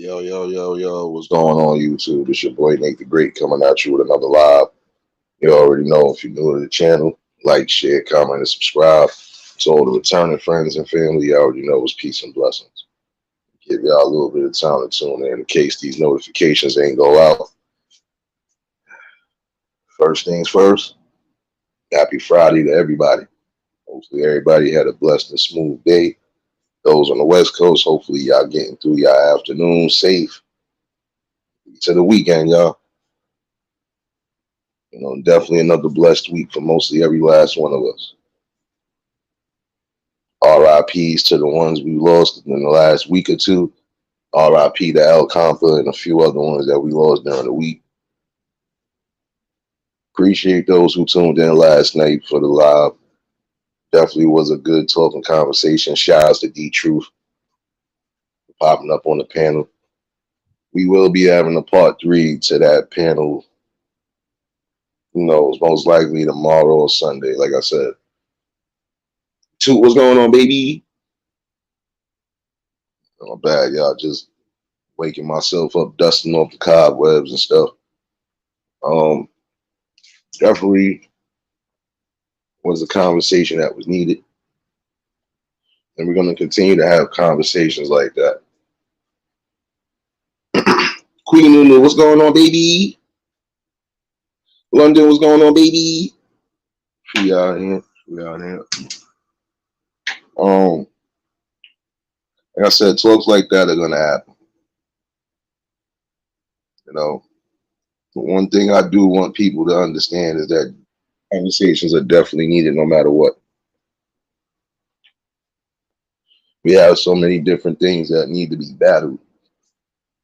Yo, yo, yo, yo, what's going on, YouTube? It's your boy Nate the Great coming at you with another live. You already know if you're new to the channel, like, share, comment, and subscribe. To all the returning friends and family, you already know it's peace and blessings. Give y'all a little bit of time to tune in case these notifications ain't go out. First things first, happy Friday to everybody. Hopefully everybody had a blessed and smooth day. Those on the West Coast, hopefully y'all getting through y'all afternoon safe to the weekend, y'all. Definitely another blessed week for mostly every last one of us. RIPs to the ones we lost in the last week or two. RIP to Al Compa and a few other ones that we lost during the week. Appreciate those who tuned in last night for the live. Definitely was a good talking conversation. Shout outs to D Truth popping up on the panel. We will be having a part 3 to that panel. Who knows? Most likely tomorrow or Sunday, like I said. What's going on, baby? Not bad, y'all. Just waking myself up, dusting off the cobwebs and stuff. Um, Definitely was a conversation that was needed, and we're going to continue to have conversations like that. Queen Nunu, what's going on, baby? London, what's going on, baby? We out here. We out here. Um, like I said, talks like that are going to happen. You know, but one thing I do want people to understand is that conversations are definitely needed, no matter what. We have so many different things that need to be battled,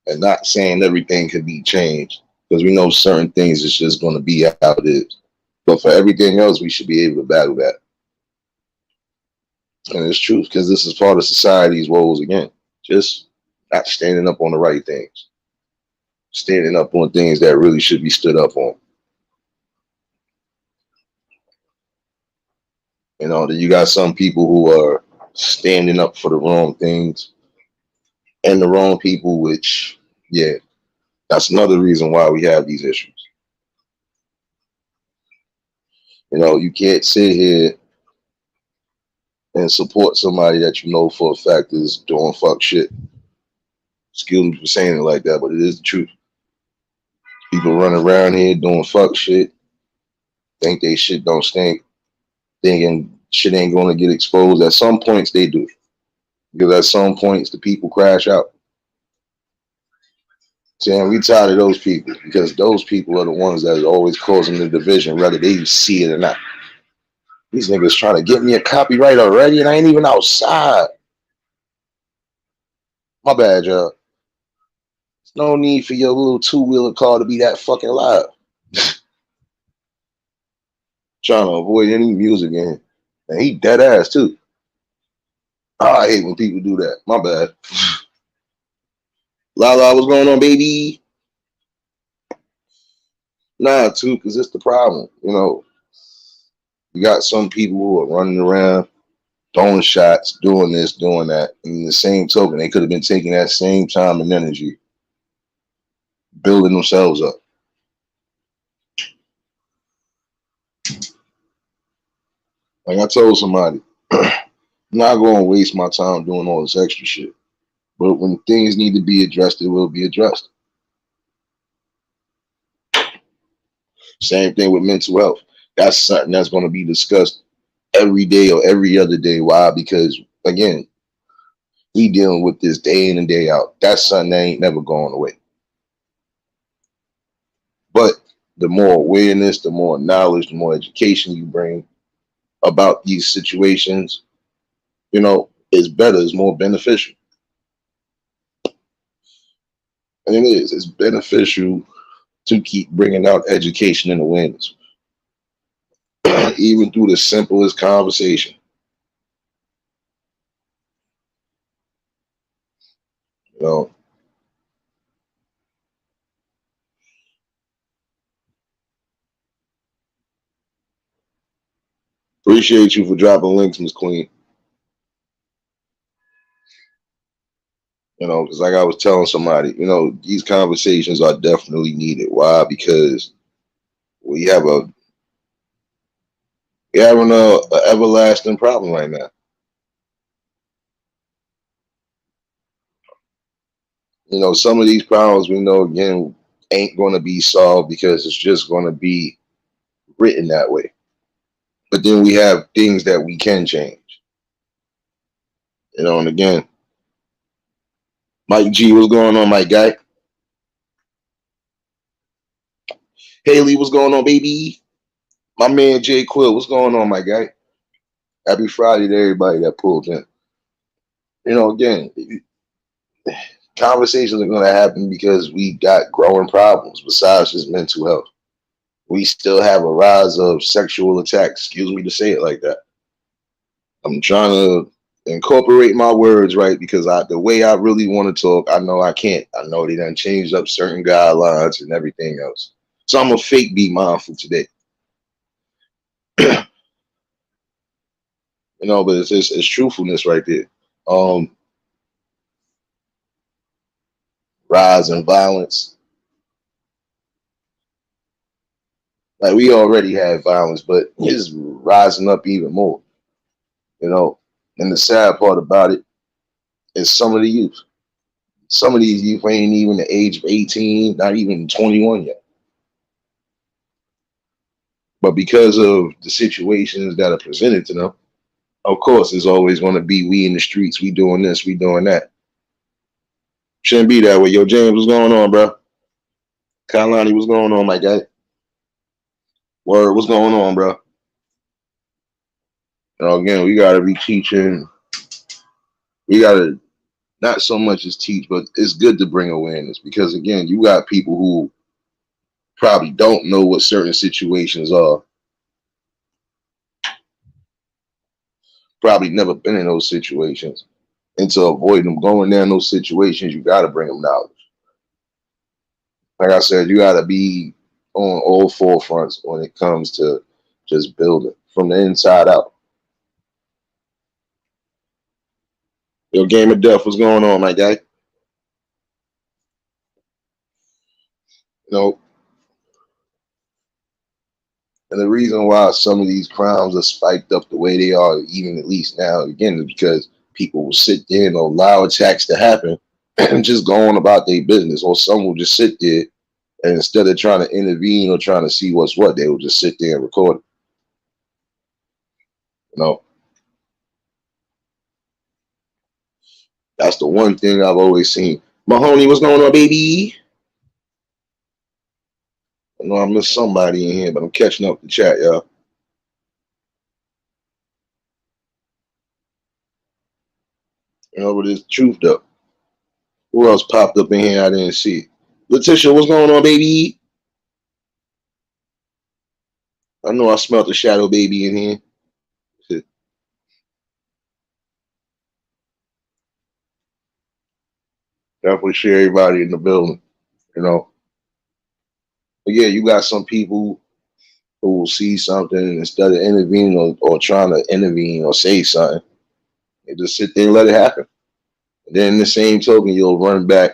and not saying everything can be changed because we know certain things is just going to be how it is. But for everything else, we should be able to battle that. And it's true because this is part of society's woes again. Just not standing up on the right things, standing up on things that really should be stood up on. That you got some people who are standing up for the wrong things and the wrong people, which, yeah, that's another reason why we have these issues. You can't sit here and support somebody that you know for a fact is doing fuck shit. Excuse me for saying it like that, but it is the truth. People running around here doing fuck shit, think they shit don't stink, thinking shit ain't going to get exposed. At some points, they do. Because at some points, the people crash out. Saying we tired of those people because those people are the ones that are always causing the division, whether they see it or not. These niggas trying to get me a copyright already, and I ain't even outside. My bad, y'all. There's no need for your little two-wheeler car to be that fucking loud. Trying to avoid any music in here. And he dead ass too. Oh, I hate when people do that. My bad. Lala, what's going on, baby? Nah, too, because it's the problem. You got some people who are running around, throwing shots, doing this, doing that. And in the same token, they could have been taking that same time and energy, building themselves up. Like I told somebody, I'm not going to waste my time doing all this extra shit. But when things need to be addressed, it will be addressed. Same thing with mental health. That's something that's going to be discussed every day or every other day. Why? Because, again, we dealing with this day in and day out. That's something that ain't never going away. But the more awareness, the more knowledge, the more education you bring about these situations, is better, is more beneficial. And it is. It's beneficial to keep bringing out education and awareness, even through the simplest conversation. You know, appreciate you for dropping links, Miss Queen. You know, because like I was telling somebody, you know, these conversations are definitely needed. Why? Because we have a we having a everlasting problem right now. You know, some of these problems we know again ain't going to be solved because it's just going to be written that way. But then we have things that we can change. You know, and again, Mike G, what's going on, my guy? Haley, what's going on, baby? My man Jay Quill, what's going on, my guy? Happy Friday to everybody that pulled in. You know, again, conversations are going to happen because we got growing problems besides just mental health. We still have a rise of sexual attacks. Excuse me to say it like that. I'm trying to incorporate my words right because the way I really want to talk, I know I can't. I know they done changed up certain guidelines and everything else. So I'm a fake be mindful today. You know, but it's truthfulness right there. Um, rise in violence. Like we already had violence, but it's rising up even more. You know, and the sad part about it is some of the youth. Some of these youth ain't even the age of 18, not even 21 yet. But because of the situations that are presented to them, of course, it's always going to be we in the streets, we doing this, we doing that. Shouldn't be that way. Yo, James, what's going on, bro? Kalani, what's going on, my guy? Word, what's going on, bro? You know, again, we gotta be teaching. We gotta not so much as teach, but it's good to bring awareness because again, you got people who probably don't know what certain situations are, probably never been in those situations. And to avoid them going down those situations, you gotta bring them knowledge. Like I said, you gotta be on all forefronts when it comes to just building from the inside out. Your game of death, what's going on, my guy? You know, and the reason why some of these crimes are spiked up the way they are, even at least now, again, is because people will sit there and allow attacks to happen and just go on about their business. Or some will just sit there and instead of trying to intervene or trying to see what's what, they will just sit there and record it. You know, that's the one thing I've always seen. Mahoney, what's going on, baby? I know I missed somebody in here, but I'm catching up the chat, y'all. You know, but it's truth though. Who else popped up in here I didn't see? Letitia, what's going on, baby? I know I smelled the shadow baby in here. Definitely share everybody in the building, you know. But yeah, you got some people who will see something and instead of intervening or trying to intervene or say something, they just sit there and let it happen. And then in the same token, you'll run back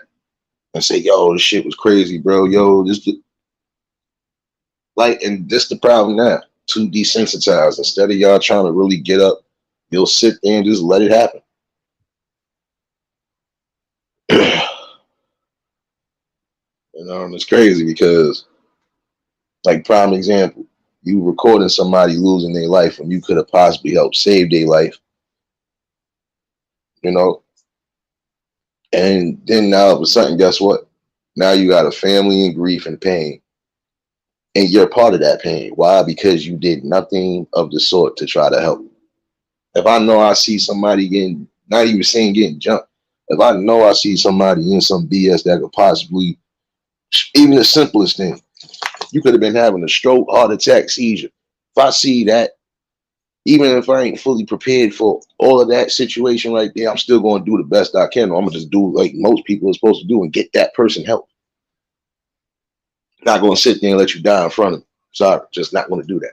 and say, yo, this shit was crazy, bro. Yo, this like, and this the problem now. Too desensitized. Instead of y'all trying to really get up, you'll sit there and just let it happen. You know, and it's crazy because, like, prime example, you recording somebody losing their life when you could have possibly helped save their life, you know, and then now all of a sudden, guess what? Now you got a family in grief and pain, and you're part of that pain. Why? Because you did nothing of the sort to try to help. If I know I see somebody getting, not even saying getting jumped, if I know I see somebody in some BS that could possibly, even the simplest thing, you could have been having a stroke, heart attack, seizure. If I see that, even if I ain't fully prepared for all of that situation right there, I'm still going to do the best I can. I'm going to just do like most people are supposed to do and get that person help. Not going to sit there and let you die in front of them. Sorry, just not going to do that.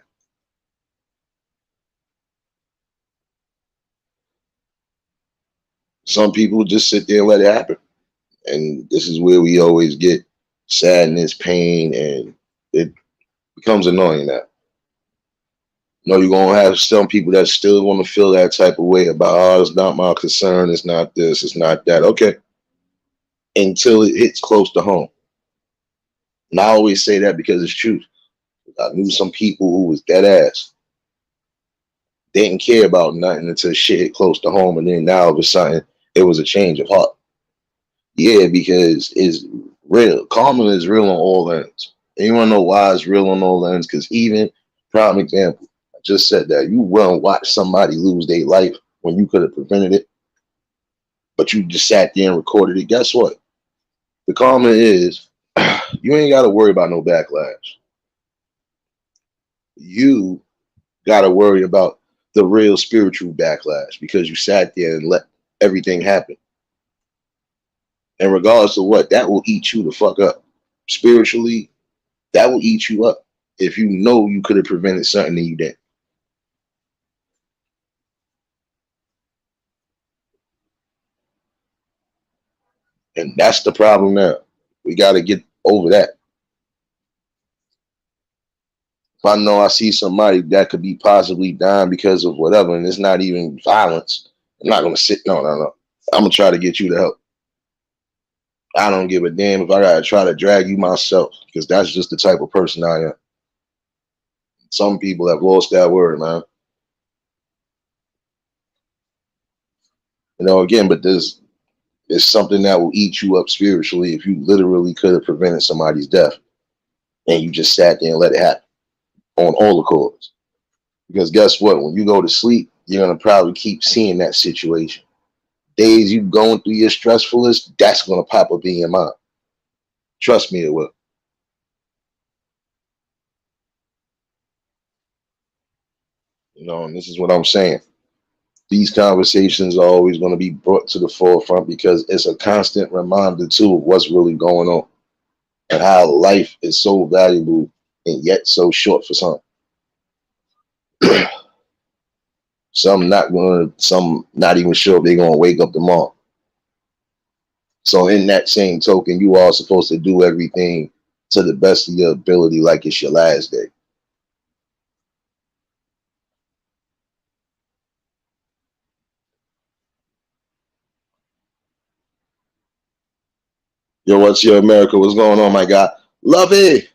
Some people just sit there and let it happen. And this is where we always get sadness, pain, and it becomes annoying now. You know, you're gonna have some people that still want to feel that type of way about, oh, it's not my concern, it's not this, it's not that. Okay. Until it hits close to home. And I always say that because it's true. I knew some people who was dead ass. Didn't care about nothing until shit hit close to home, and then now all of a sudden it was a change of heart. Yeah, because it's real. Karma is real on all ends. And you wanna know why it's real on all ends? Because even prime example, I just said that you will and watch somebody lose their life when you could have prevented it, but you just sat there and recorded it. Guess what? The karma is you ain't got to worry about no backlash. You got to worry about the real spiritual backlash because you sat there and let everything happen. And regardless of what, that will eat you the fuck up. Spiritually, that will eat you up if you know you could have prevented something that you didn't. And that's the problem now. We got to get over that. If I know I see somebody that could be possibly dying because of whatever, and it's not even violence, I'm not going to sit, no, no, no. I'm going to try to get you to help. I don't give a damn if I got to try to drag you myself because that's just the type of person I am. Some people have lost that word, man. You know, again, but there's it's something that will eat you up spiritually if you literally could have prevented somebody's death and you just sat there and let it happen on all accords. Because guess what? When you go to sleep, you're gonna probably keep seeing that situation. Days you going through your stressfulness, that's gonna pop up in your mind. Trust me, it will. You know, and this is what I'm saying. These conversations are always going to be brought to the forefront because it's a constant reminder too of what's really going on and how life is so valuable and yet so short for some. Some not even sure if they're gonna wake up tomorrow. So in that same token, you are supposed to do everything to the best of your ability, like it's your last day. Yo, what's your America? What's going on, my guy? Love it.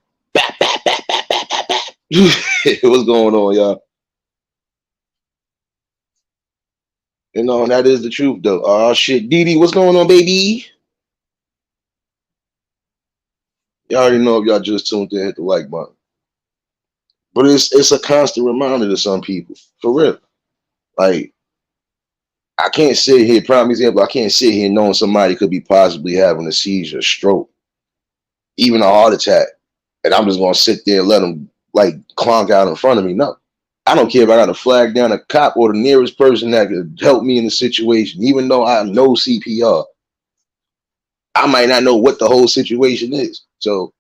What's going on, y'all? You know, and that is the truth, though. Oh shit, Didi, what's going on, baby? Y'all already know if y'all just tuned in, hit the like button. But it's a constant reminder to some people, for real. Like I can't sit here, prime example, I can't sit here knowing somebody could be possibly having a seizure, stroke, even a heart attack, and I'm just gonna sit there and let them like clonk out in front of me. No, I don't care if I got to flag down a cop or the nearest person that could help me in the situation, even though I know CPR. I might not know what the whole situation is, so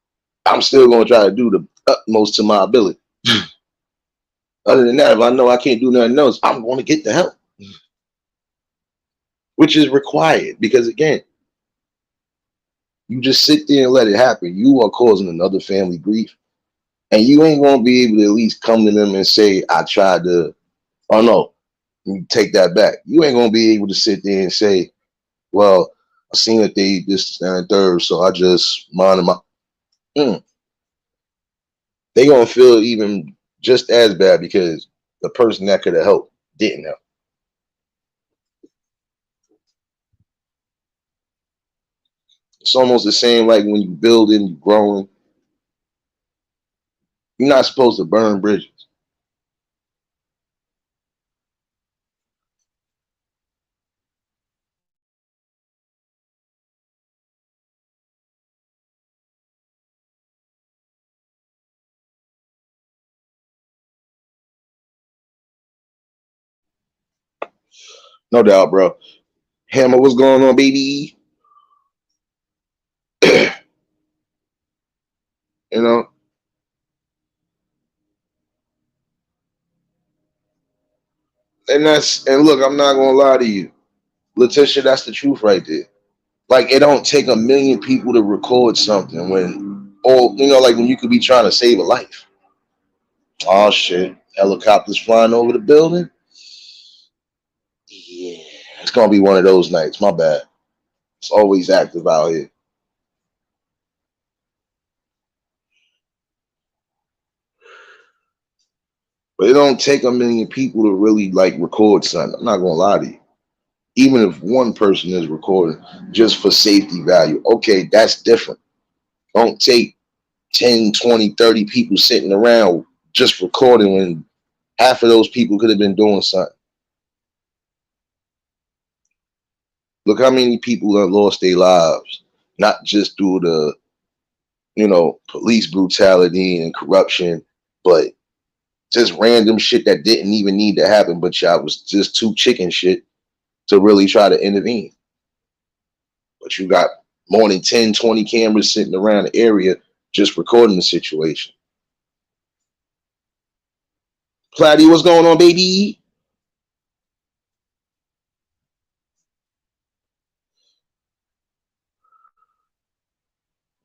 I'm still gonna try to do the utmost to my ability. Other than that, if I know I can't do nothing else, I'm going to get the help, which is required because again, you just sit there and let it happen. You are causing another family grief, and you ain't gonna be able to at least come to them and say, "I tried to." Oh no, you take that back. You ain't gonna be able to sit there and say, "Well, I seen that they this and third, so I just minded my." Mm. They gonna feel even just as bad because the person that could have helped didn't help. It's almost the same like when you building, you growing. You're not supposed to burn bridges. No doubt, bro. Hammer, what's going on, baby? You know, and look, I'm not gonna lie to you. Letitia, that's the truth right there. Like it don't take a million people to record something when, or like when you could be trying to save a life. Oh shit, helicopters flying over the building. Yeah, it's gonna be one of those nights. My bad. It's always active out here. But it don't take a million people to really like record something. I'm not gonna lie to you. Even if one person is recording just for safety value, okay, that's different. Don't take 10, 20, 30 people sitting around just recording when half of those people could have been doing something. Look how many people have lost their lives, not just through the, police brutality and corruption, but just random shit that didn't even need to happen, but y'all was just too chicken shit to really try to intervene. But you got more than 10, 20 cameras sitting around the area just recording the situation. Platty, what's going on, baby?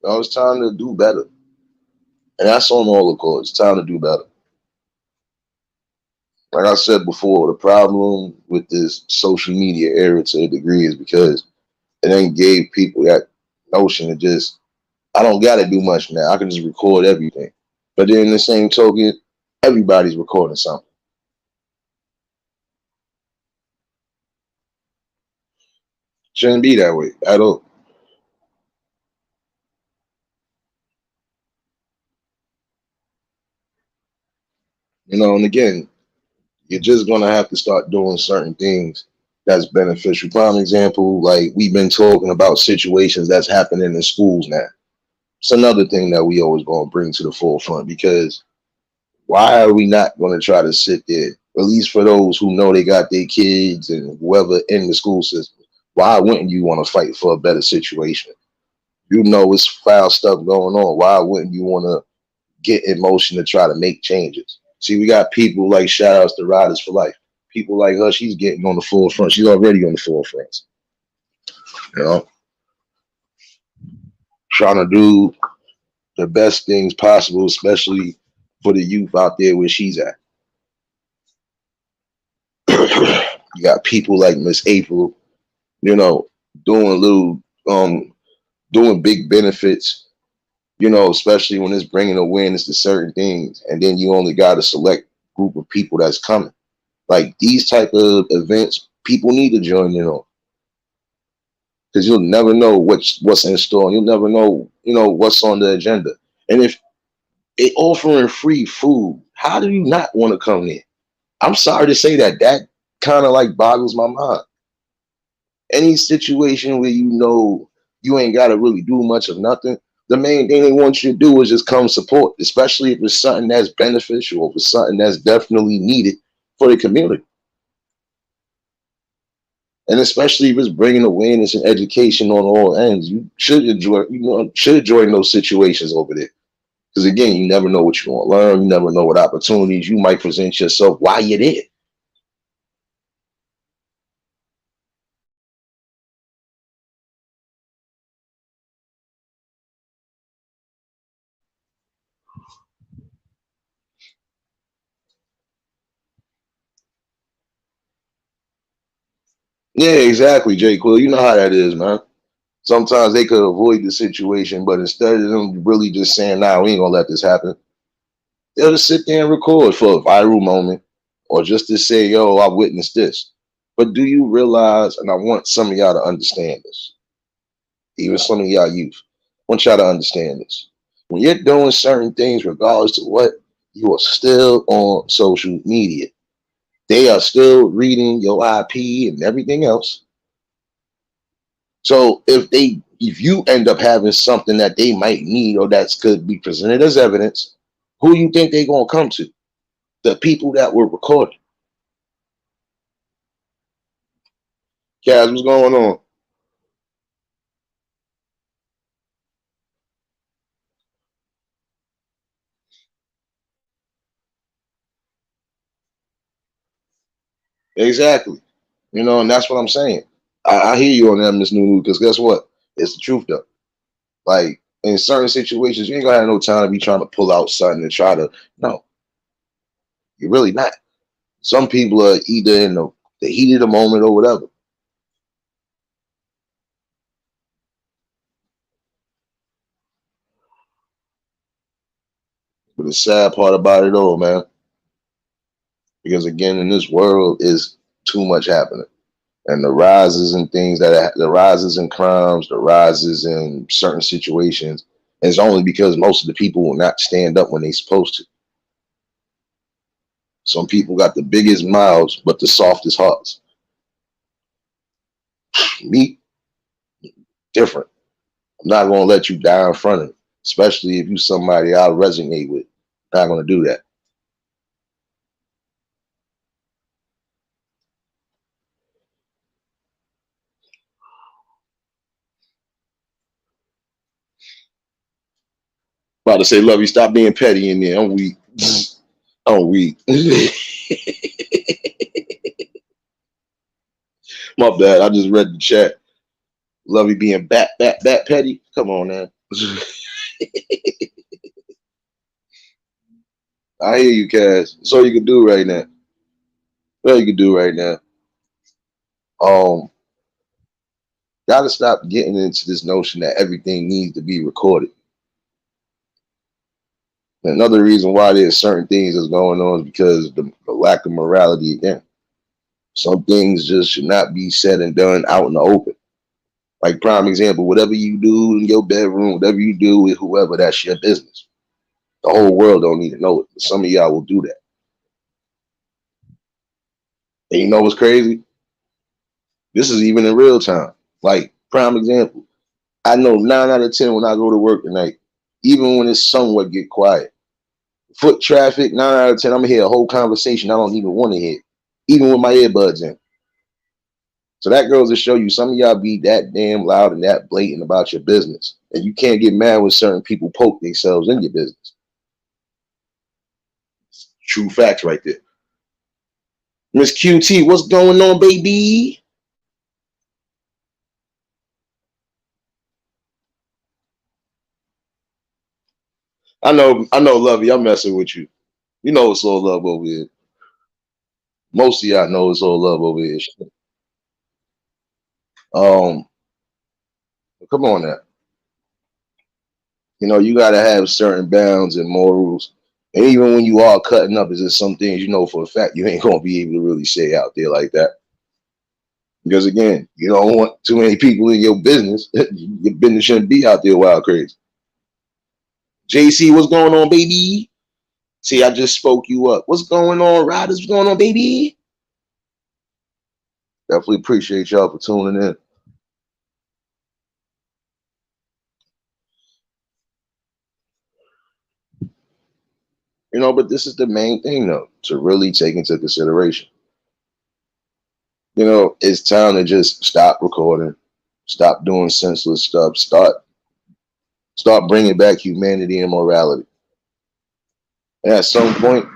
No, it's time to do better. And that's on all the courts. It's time to do better. Like I said before, the problem with this social media era to a degree is because it ain't gave people that notion of just, I don't got to do much now. I can just record everything. But then in the same token, everybody's recording something. Shouldn't be that way at all. And again, you're just gonna have to start doing certain things that's beneficial. Prime example, like we've been talking about situations that's happening in schools now. It's another thing that we always gonna bring to the forefront because why are we not gonna try to sit there, at least for those who know they got their kids and whoever in the school system? Why wouldn't you want to fight for a better situation? You know it's foul stuff going on. Why wouldn't you want to get in motion to try to make changes? See, we got people like shout outs to Riders for Life. People like her, she's getting on the forefront. She's already on the forefront. You know, trying to do the best things possible, especially for the youth out there where she's at. You got people like Miss April, you know, doing little, doing big benefits, especially when it's bringing awareness to certain things. And then you only got a select group of people that's coming. Like these type of events, people need to join in on because you'll never know what's in store. You'll never know, what's on the agenda. And if they offering free food, how do you not want to come in? I'm sorry to say that. That kind of like boggles my mind. Any situation where you ain't got to really do much of nothing, the main thing they want you to do is just come support, especially if it's something that's beneficial, if it's something that's definitely needed for the community. And especially if it's bringing awareness and education on all ends, you should enjoy, should join those situations over there. Because again, you never know what you're going to learn. You never know what opportunities you might present yourself while you're there. Yeah, exactly, Jay Quill. You know how that is, man. Sometimes they could avoid the situation, but instead of them really just saying, nah, we ain't going to let this happen, they'll just sit there and record for a viral moment or just to say, yo, I witnessed this. But do you realize, and I want some of y'all to understand this, even some of y'all youth, I want y'all to understand this. When you're doing certain things, regardless of what, you are still on social media. They are still reading your IP and everything else. So if you end up having something that they might need or that could be presented as evidence, who you think they're gonna come to? The people that were recorded. Kaz, what's going on? Exactly. And that's what I'm saying. I hear you on that, Miss Nunu, because guess what? It's the truth though. Like in certain situations, you ain't gonna have no time to be trying to pull out something and try to. No, you're really not. Some people are either in the heat of the moment or whatever. But the sad part about it all, man, because again, in this world is too much happening. And the rises and things the rises in crimes, the rises in certain situations, is only because most of the people will not stand up when they're supposed to. Some people got the biggest mouths, but the softest hearts. Me, different. I'm not gonna let you die in front of me, especially if you somebody I resonate with. Not gonna do that. About to say, love you, stop being petty in there. I'm weak. I'm weak. My bad. I just read the chat. Love you being bat petty. Come on now. I hear you, Cass. That's all you can do right now. That's all you can do right now. Um, gotta stop getting into this notion that everything needs to be recorded. Another reason why there's certain things that's going on is because the lack of morality again. Some things just should not be said and done out in the open. Like prime example, whatever you do in your bedroom, whatever you do with whoever, that's your business. The whole world don't need to know it. But some of y'all will do that. And you know what's crazy? This is even in real time. Like prime example, I know 9 out of 10 when I go to work tonight, even when it's somewhat get quiet. Foot traffic, 9 out of 10, I'm gonna hear a whole conversation I don't even want to hear, even with my earbuds in. So that goes to show you some of y'all be that damn loud and that blatant about your business. And you can't get mad when certain people poke themselves in your business. True facts right there. Miss QT, what's going on, baby? I know, Lovey, I'm messing with you. You know it's all love over here. Most of y'all know it's all love over here. Um, come on now. You know, you gotta have certain bounds and morals. And even when you are cutting up, is just some things you know for a fact you ain't gonna be able to really say out there like that. Because again, you don't want too many people in your business. Your business shouldn't be out there wild crazy. JC, what's going on, baby? See, I just spoke you up. What's going on, Riders? What's going on, baby? Definitely appreciate y'all for tuning in. You know, but this is the main thing though, to really take into consideration. You know, it's time to just stop recording, stop doing senseless stuff, start bringing back humanity and morality. And at some point,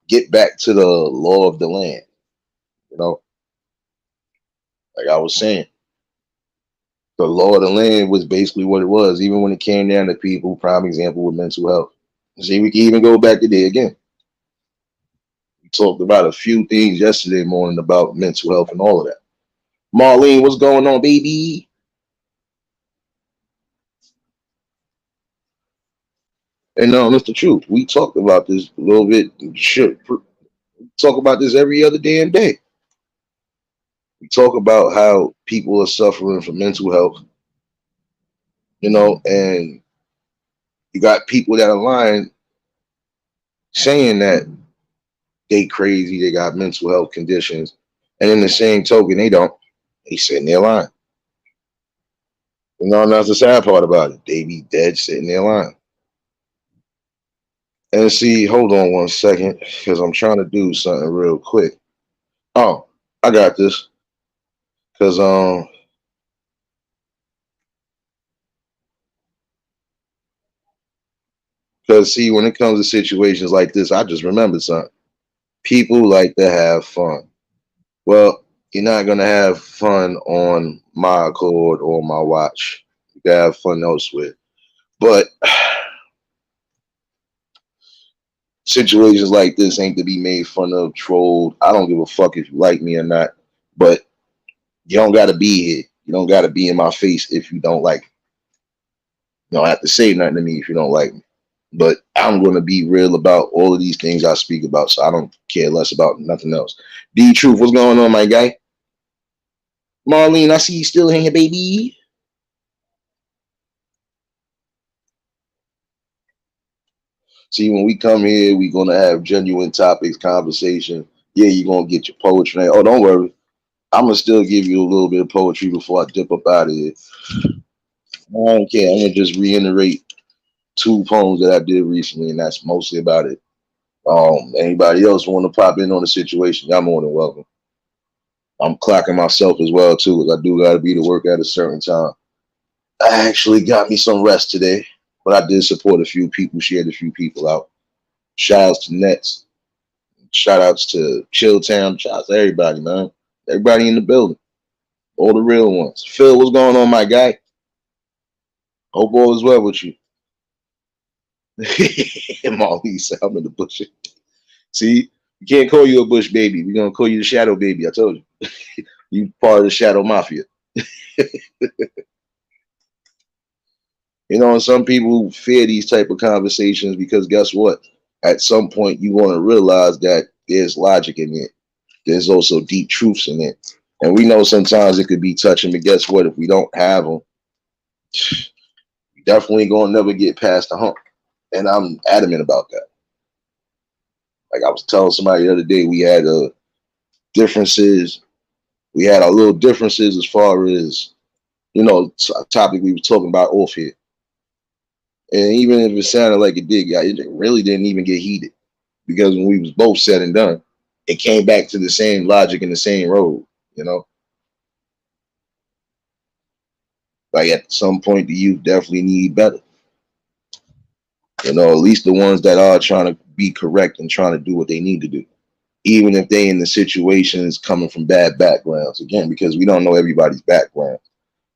get back to the law of the land. You know, like I was saying, the law of the land was basically what it was, even when it came down to people, prime example with mental health. See, we can even go back to there again. We talked about a few things yesterday morning about mental health and all of that. Marlene, what's going on, baby? And it's the truth. We talked about this a little bit. Shit, talk about this every other damn day. We talk about how people are suffering from mental health, and you got people that are lying saying that they crazy, they got mental health conditions, and in the same token, they don't. They sitting there lying. And that's the sad part about it. They be dead sitting there lying. And see, hold on 1 second, because I'm trying to do something real quick. Oh, I got this. Because see, when it comes to situations like this, I just remembered something. People like to have fun. Well, You're not gonna have fun on my accord or my watch. You gotta have fun elsewhere. But situations like this ain't to be made fun of, trolled. I don't give a fuck if you like me or not. But you don't gotta be here. You don't gotta be in my face if you don't like me. You don't have to say nothing to me if you don't like me. But I'm gonna be real about all of these things I speak about, so I don't care less about nothing else. D Truth, what's going on, my guy? Marlene, I see you still in here, baby. See, when we come here, we gonna have genuine topics, conversation. Yeah, you're gonna get your poetry. Oh, don't worry. I'm gonna still give you a little bit of poetry before I dip up out of here. I don't care. I'm gonna just reiterate two poems that I did recently, and that's mostly about it. Anybody else want to pop in on the situation? Y'all more than welcome. I'm clocking myself as well too, because I do got to be to work at a certain time. I actually got me some rest today, but I did support a few people, shared a few people out. Shout outs to Nets, shout outs to Chilltown, shout outs to everybody, man. Everybody in the building, all the real ones. Phil, what's going on, my guy? Hope all is well with you. Molly said, I'm in the bush. See, you can't call you a bush baby. We're gonna call you the shadow baby. I told you. You part of the shadow mafia. You know, and some people fear these type of conversations because guess what? At some point, you want to realize that there's logic in it. There's also deep truths in it, and we know sometimes it could be touching. But guess what? If we don't have them, we definitely gonna never get past the hump. And I'm adamant about that. Like I was telling somebody the other day, we had differences. We had our little differences as far as a topic we were talking about off here. And even if it sounded like it did, yeah, it really didn't even get heated because when we was both said and done, it came back to the same logic and the same road. You know, like at some point, the youth definitely need better. You know, at least the ones that are trying to be correct and trying to do what they need to do, even if they in the situations coming from bad backgrounds. Again, because we don't know everybody's background.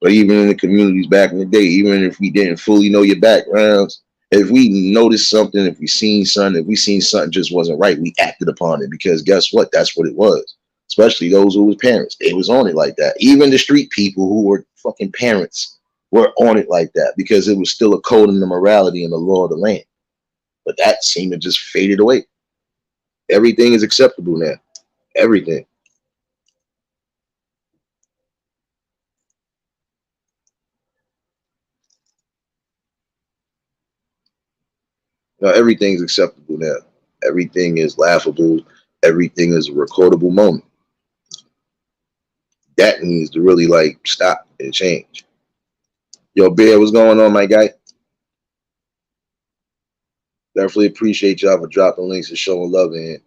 But even in the communities back in the day, even if we didn't fully know your backgrounds, if we noticed something, if we seen something, if we seen something just wasn't right, we acted upon it because guess what? That's what it was. Especially those who was parents. They was on it like that. Even the street people who were fucking parents were on it like that because it was still a code in the morality and the law of the land. But that seemed to just faded away. Everything is acceptable now. Everything. No, everything's acceptable now. Everything is laughable. Everything is a recordable moment. That needs to really like stop and change. Yo, Bear, what's going on, my guy? Definitely appreciate y'all for dropping links and showing love in.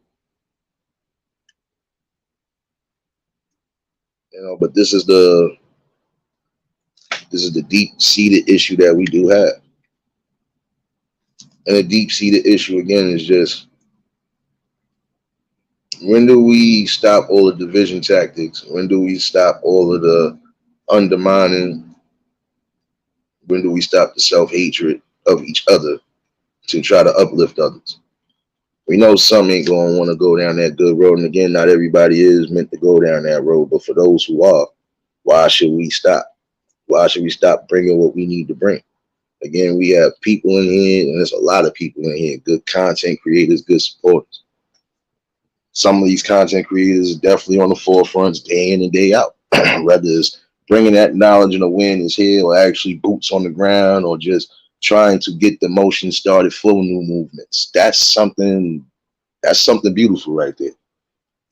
But this is the deep seated issue that we do have. And the deep seated issue again is just when do we stop all the division tactics? When do we stop all of the undermining? When do we stop the self hatred of each other to try to uplift others? We know some ain't gonna want to go down that good road, and again, not everybody is meant to go down that road. But for those who are, why should we stop? Why should we stop bringing what we need to bring? Again, we have people in here, and there's a lot of people in here, good content creators, good supporters. Some of these content creators are definitely on the forefronts day in and day out, whether it's bringing that knowledge and awareness here or actually boots on the ground or just trying to get the motion started for new movements. That's something beautiful right there.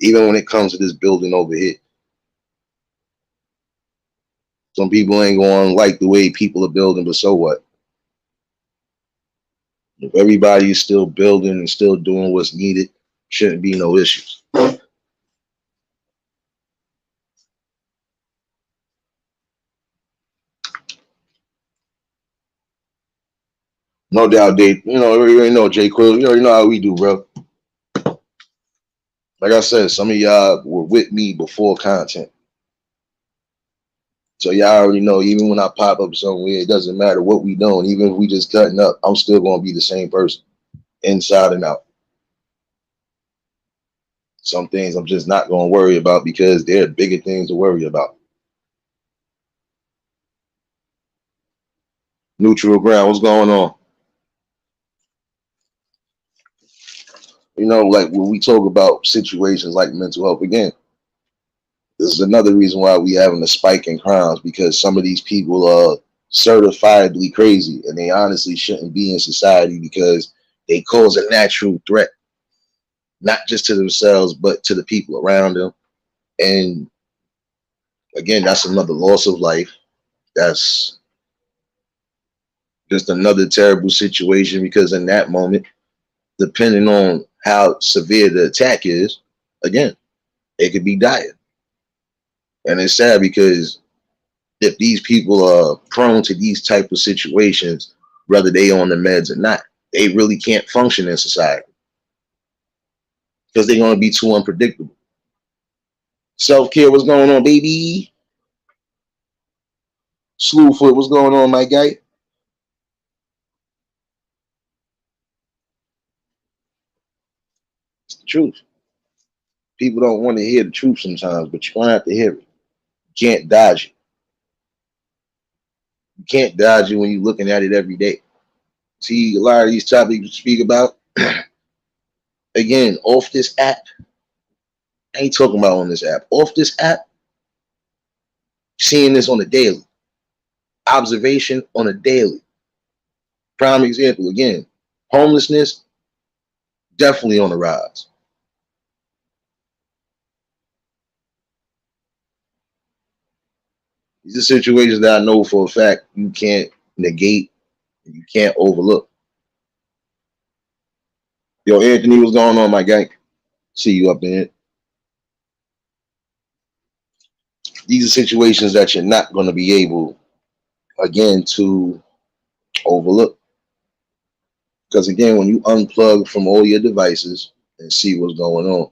Even when it comes to this building over here, some people ain't going to like the way people are building, but so what? If everybody is still building and still doing what's needed, shouldn't be no issues. No doubt, Dave. You already know Jay Quill. You already know how we do, bro. Like I said, some of y'all were with me before content. So y'all already know, even when I pop up somewhere, it doesn't matter what we doing. Even if we just cutting up, I'm still gonna be the same person, inside and out. Some things I'm just not gonna worry about because there are bigger things to worry about. Neutral ground, what's going on? Like when we talk about situations like mental health, again, this is another reason why we having a spike in crimes, because some of these people are certifiably crazy and they honestly shouldn't be in society because they cause a natural threat, not just to themselves, but to the people around them. And again, that's another loss of life. That's just another terrible situation because in that moment, depending on how severe the attack is, again, it could be dire. And it's sad because if these people are prone to these type of situations, whether they on the meds or not, they really can't function in society because they're going to be too unpredictable. Self-care, what's going on, baby? Slewfoot, what's going on, my guy? It's the truth. People don't want to hear the truth sometimes, but you're going to have to hear it. You can't dodge it. You can't dodge it when you're looking at it every day. See, a lot of these topics you speak about, again, off this app, I ain't talking about on this app. Off this app, seeing this on a daily, observation on a daily. Prime example, again, homelessness, definitely on the rise. These are situations that I know for a fact you can't negate, you can't overlook. Yo, Anthony, what's going on, my guy? See you up in it. These are situations that you're not going to be able, again, to overlook. Because again, when you unplug from all your devices and see what's going on,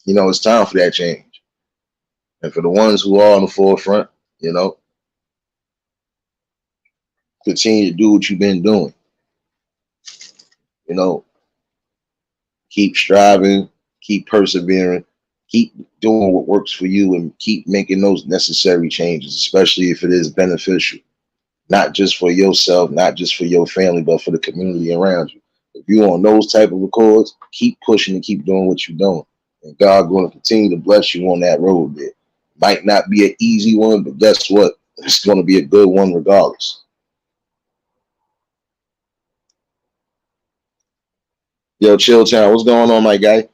it's time for that change. And for the ones who are on the forefront, you know, continue to do what you've been doing. You know, keep striving, keep persevering, keep doing what works for you, and keep making those necessary changes, especially if it is beneficial, not just for yourself, not just for your family, but for the community around you. If you're on those type of accords, keep pushing and keep doing what you're doing. And God going to continue to bless you on that road there. Might not be an easy one, but guess what? It's going to be a good one regardless. Yo, Chill Town, what's going on, my guy?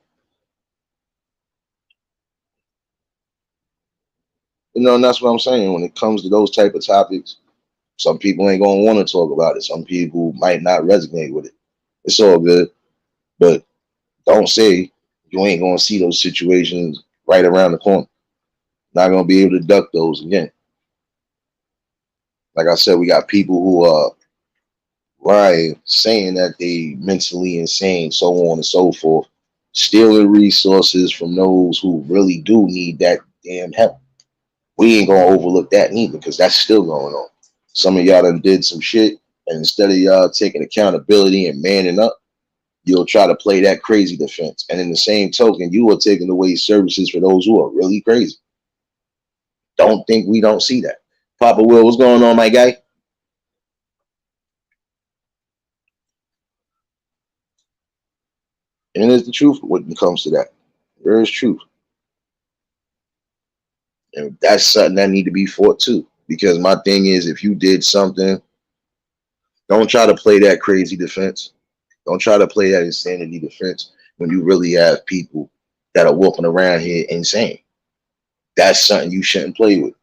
And that's what I'm saying. When it comes to those type of topics, some people ain't gonna want to talk about it. Some people might not resonate with it. It's all good, but don't say you ain't gonna see those situations right around the corner. Not gonna be able to duck those again. Like I said, we got people who are lying, saying that they mentally insane, so on and so forth, stealing resources from those who really do need that damn help. We ain't gonna overlook that neither because that's still going on. Some of y'all done did some shit, and instead of y'all taking accountability and manning up, you'll try to play that crazy defense. And in the same token, you are taking away services for those who are really crazy. Don't think we don't see that. Papa Will, what's going on, my guy? And it's the truth when it comes to that. There is truth. And that's something that need to be fought too. Because my thing is, if you did something, don't try to play that crazy defense. Don't try to play that insanity defense when you really have people that are walking around here insane. That's something you shouldn't play with.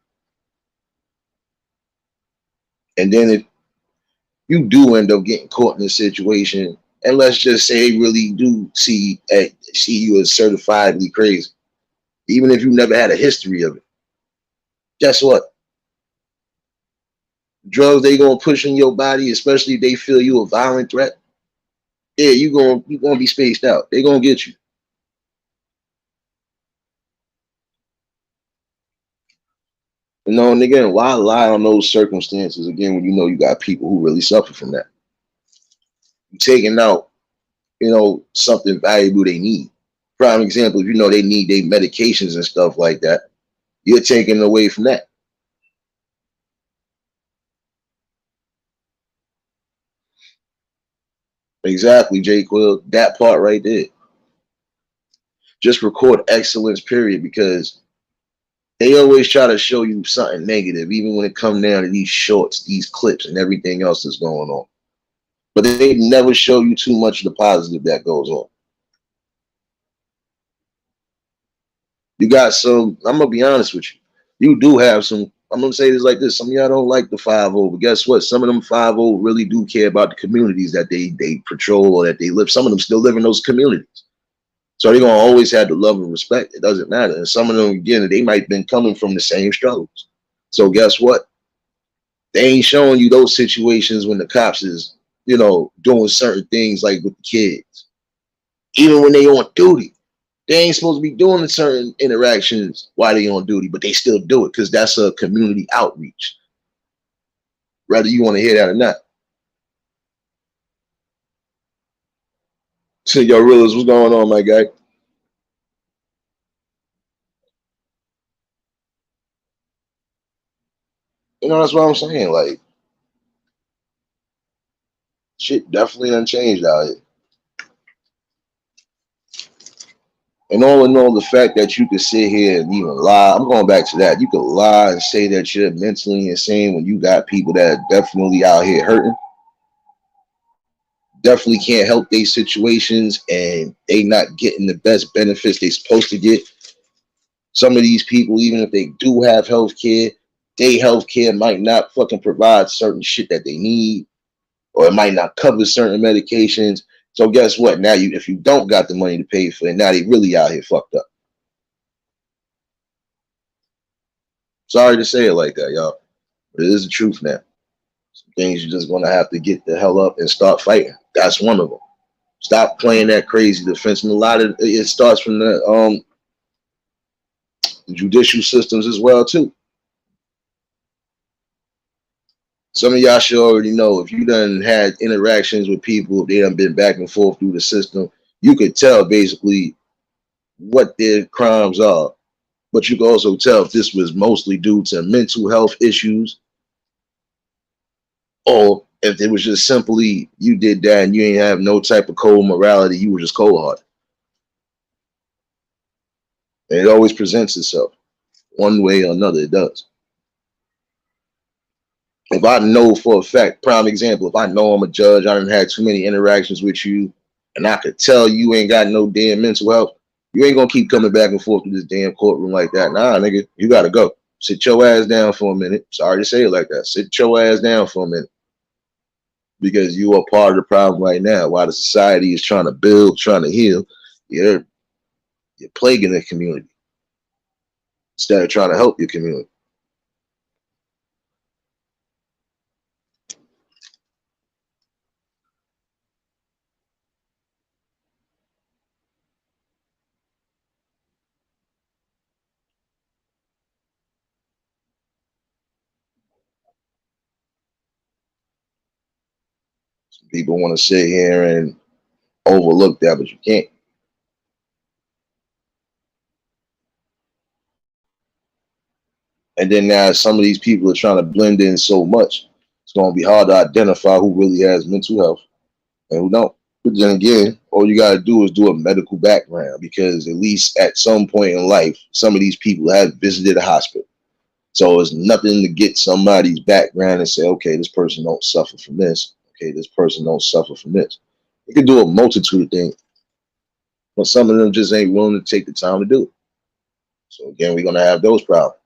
And then if you do end up getting caught in a situation, and let's just say they really do see you as certifiably crazy, even if you never had a history of it, guess what? Drugs they gonna push in your body, especially if they feel you a violent threat. Yeah, you gonna be spaced out. They gonna get you. And again, why lie on those circumstances again when you know you got people who really suffer from that? You taking out, something valuable they need. Prime example, if you know they need their medications and stuff like that, you're taking away from that. Exactly, J. Quill. That part right there. Just record excellence, period, because they always try to show you something negative, even when it comes down to these shorts, these clips, and everything else that's going on. But they never show you too much of the positive that goes on. You got some, I'm gonna be honest with you. You do have some, I'm gonna say this like this. Some of y'all don't like the 5-0, but guess what? Some of them 5-0 really do care about the communities that they patrol or that they live. Some of them still live in those communities. So they're gonna always have the love and respect. It doesn't matter. And some of them, again, they might have been coming from the same struggles. So guess what? They ain't showing you those situations when the cops is, doing certain things like with the kids. Even when they on duty. They ain't supposed to be doing certain interactions while they on duty, but they still do it because that's a community outreach. Whether you want to hear that or not. So yo, Realists, what's going on, my guy? That's what I'm saying. Like, shit definitely done changed out here. And all in all, the fact that you could sit here and even lie, I'm going back to that. You could lie and say that you're mentally insane when you got people that are definitely out here hurting, definitely can't help these situations, and they not getting the best benefits they supposed to get. Some of these people, even if they do have health care, they health care might not fucking provide certain shit that they need, or it might not cover certain medications. So guess what? Now if you don't got the money to pay for it, now they really out here fucked up. Sorry to say it like that, y'all, but it is the truth now. Some things you're just gonna have to get the hell up and start fighting. That's one of them. Stop playing that crazy defense. And a lot of it starts from the judicial systems as well too. Some of y'all should already know if you done had interactions with people, if they done been back and forth through the system, you could tell basically what their crimes are. But you can also tell if this was mostly due to mental health issues or if it was just simply you did that and you ain't have no type of cold morality, you were just cold hearted. And it always presents itself one way or another, it does. If I know for a fact, prime example, if I know I'm a judge, I didn't have too many interactions with you, and I could tell you ain't got no damn mental health, you ain't gonna keep coming back and forth through this damn courtroom like that. Nah, nigga, you gotta go. Sit your ass down for a minute. Sorry to say it like that. Sit your ass down for a minute. Because you are part of the problem right now. While the society is trying to build, trying to heal, you're you're plaguing the community instead of trying to help your community. People want to sit here and overlook that, but you can't. And then now some of these people are trying to blend in so much, it's going to be hard to identify who really has mental health and who don't. But then again, all you got to do is do a medical background because at least at some point in life, some of these people have visited a hospital. So it's nothing to get somebody's background and say, okay, this person don't suffer from this. Okay, this person don't suffer from this. You can do a multitude of things, but some of them just ain't willing to take the time to do it. So again, we're gonna have those problems.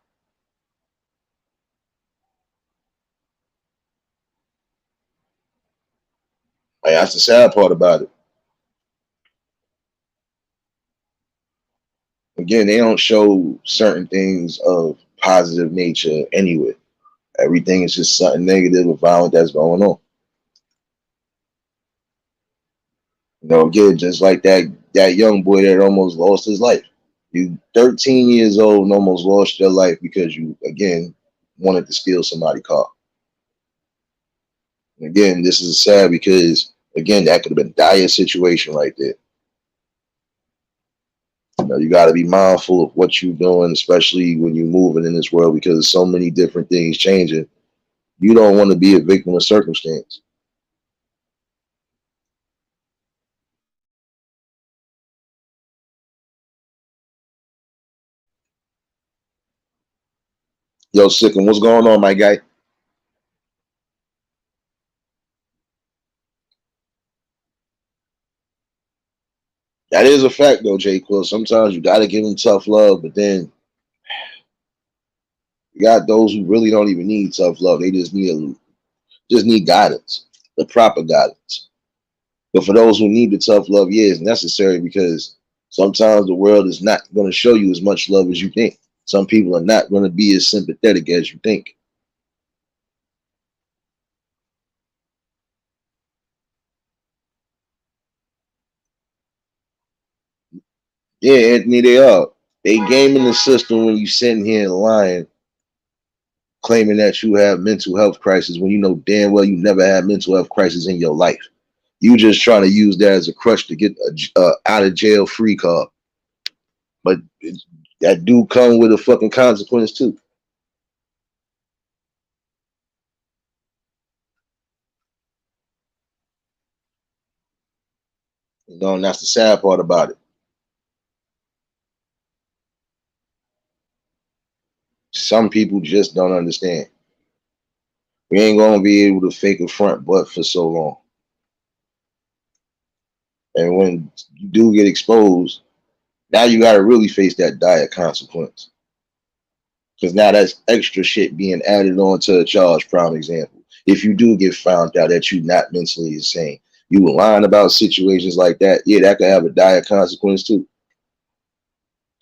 Like, that's the sad part about it. Again, they don't show certain things of positive nature anyway. Everything is just something negative or violent that's going on. Again, just like that young boy that almost lost his life. You 13 years old and almost lost your life because you again wanted to steal somebody's car. And again, this is sad because again that could have been a dire situation right there. You got to be mindful of what you're doing, especially when you're moving in this world because there's so many different things changing. You don't want to be a victim of circumstance. Yo, Sickum, what's going on, my guy? That is a fact, though, J. Quill. Sometimes you got to give them tough love, but then you got those who really don't even need tough love. They just need guidance, the proper guidance. But for those who need the tough love, yeah, it's necessary because sometimes the world is not going to show you as much love as you think. Some people are not going to be as sympathetic as you think. Yeah, Anthony, they are. They gaming the system when you sitting here lying, claiming that you have mental health crisis when you know damn well you never had mental health crisis in your life. You just trying to use that as a crutch to get a out of jail free card. But that do come with a fucking consequence too. And that's the sad part about it. Some people just don't understand. We ain't gonna be able to fake a front butt for so long. And when you do get exposed, now you gotta really face that dire consequence. Because now that's extra shit being added on to a charge. Prime example. If you do get found out that you're not mentally insane, you were lying about situations like that, yeah, that could have a dire consequence too.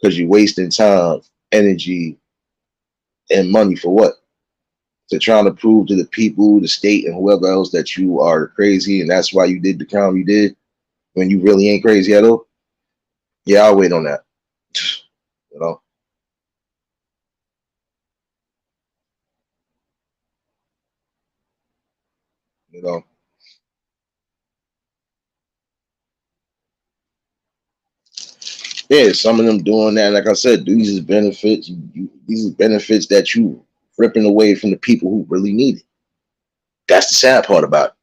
Because you're wasting time, energy, and money for what? To trying to prove to the people, the state, and whoever else that you are crazy, and that's why you did the crime you did when you really ain't crazy at all. Yeah, I'll wait on that. You know, you know. Yeah, some of them doing that. Like I said, these is benefits. These are benefits that you ripping away from the people who really need it. That's the sad part about it.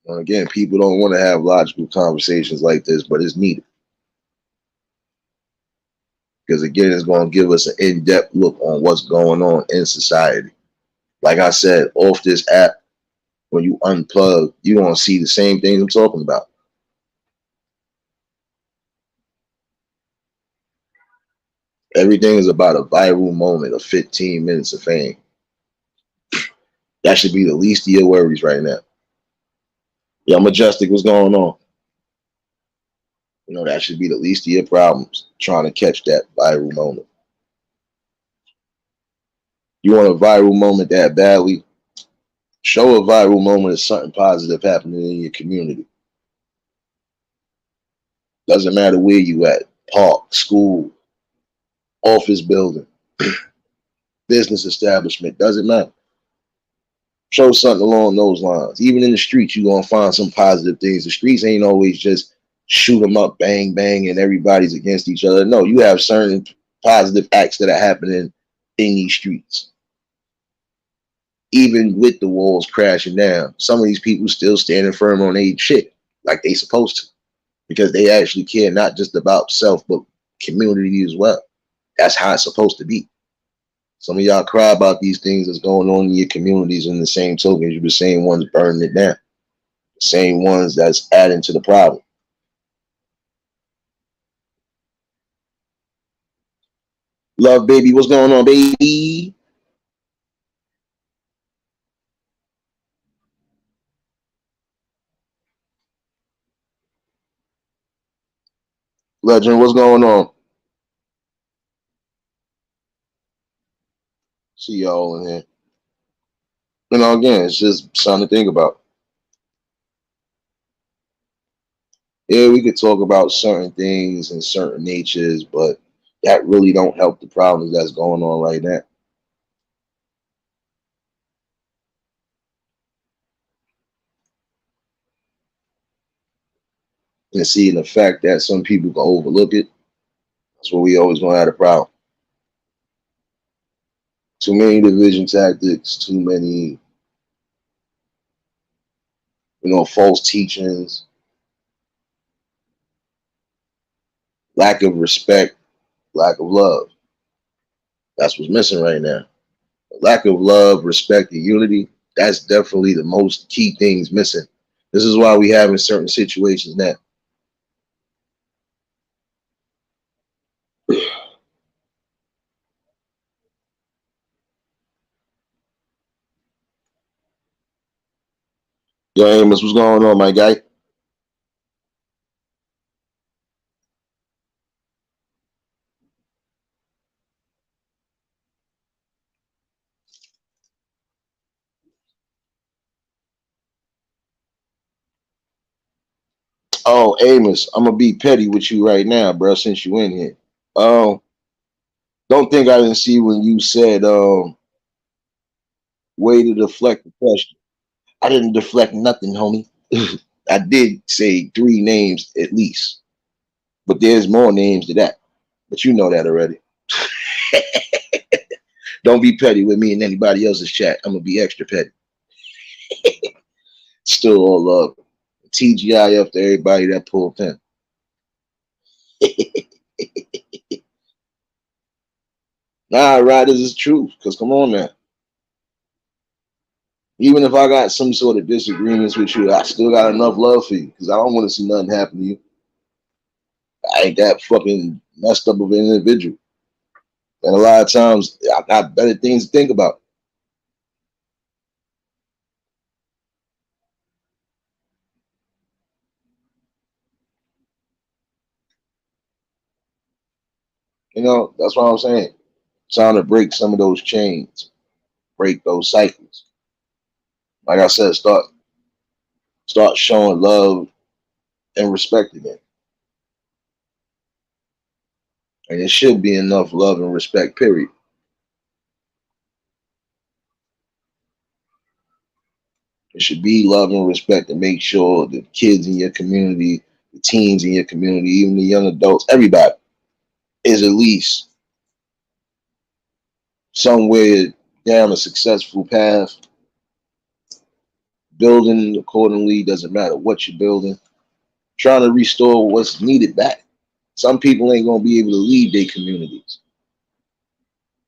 And again, people don't want to have logical conversations like this, but it's needed because again, it's going to give us an in-depth look on what's going on in society. Like I said, off this app, when you unplug, you're going to see the same things I'm talking about. Everything is about a viral moment of 15 minutes of fame. That should be the least of your worries right now. Yeah, Majestic, what's going on? That should be the least of your problems, trying to catch that viral moment. You want a viral moment that badly? Show a viral moment of something positive happening in your community. Doesn't matter where you at, park, school, office building, business establishment, doesn't matter. Show something along those lines. Even in the streets, you're gonna find some positive things. The streets ain't always just shoot them up, bang, bang, and everybody's against each other. No, you have certain positive acts that are happening in these streets. Even with the walls crashing down, some of these people still standing firm on their shit like they supposed to because they actually care not just about self but community as well. That's how it's supposed to be. Some of y'all cry about these things that's going on in your communities, in the same token, you're the same ones burning it down, the same ones that's adding to the problem. Love baby, what's going on, baby? Legend, what's going on? See y'all in here. Again, it's just something to think about. Yeah, we could talk about certain things and certain natures, but that really don't help the problems that's going on right now. And seeing the fact that some people can overlook it, that's where we always gonna have a problem. Too many division tactics, too many, false teachings, lack of respect, lack of love. That's what's missing right now. Lack of love, respect, and unity. That's definitely the most key things missing. This is why we have in certain situations now. Yo, Amos, what's going on, my guy? Oh, Amos, I'm gonna be petty with you right now, bro. Since you in here, um, don't think I didn't see when you said way to deflect the question. I didn't deflect nothing, homie. I did say three names at least, but there's more names to that. But you know that already. Don't be petty with me and anybody else's chat. I'm gonna be extra petty. Still all love. TGIF to everybody that pulled pin. Nah, riders is truth. Cause come on now. Even if I got some sort of disagreements with you, I still got enough love for you. Cause I don't want to see nothing happen to you. I ain't that fucking messed up of an individual. And a lot of times I got better things to think about. That's what I'm saying. Trying to break some of those chains, break those cycles. Like I said, start showing love and respect again. And it should be enough love and respect, period. It should be love and respect to make sure the kids in your community, the teens in your community, even the young adults, everybody is at least somewhere down a successful path, building accordingly, doesn't matter what you're building, trying to restore what's needed back. Some people ain't gonna be able to leave their communities.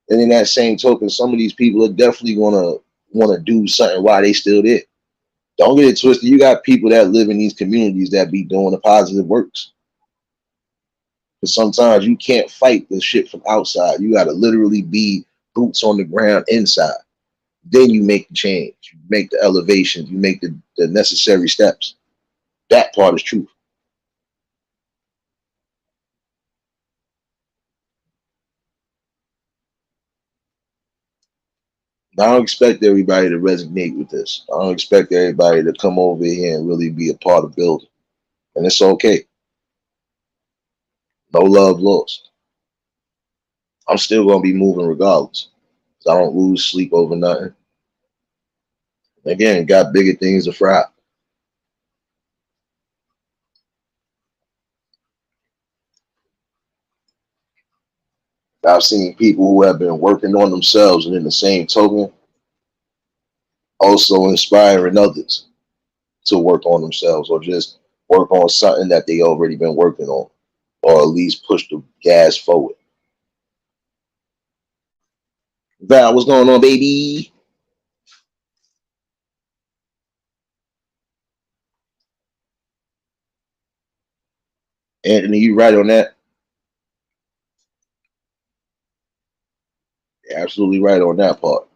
And in that same token, some of these people are definitely gonna want to do something while they still there. Don't get it twisted. You got people that live in these communities that be doing the positive works. Because sometimes you can't fight the shit from outside. You got to literally be boots on the ground inside. Then you make the change. You make the elevation. You make the necessary steps. That part is truth. I don't expect everybody to resonate with this. I don't expect everybody to come over here and really be a part of building. And it's okay. No love lost. I'm still going to be moving regardless. I don't lose sleep over nothing. Again, got bigger things to fry. I've seen people who have been working on themselves and in the same token, also inspiring others to work on themselves or just work on something that they already been working on, or at least push the gas forward. Val, what's going on, baby? Anthony, you right on that? You're absolutely right on that part.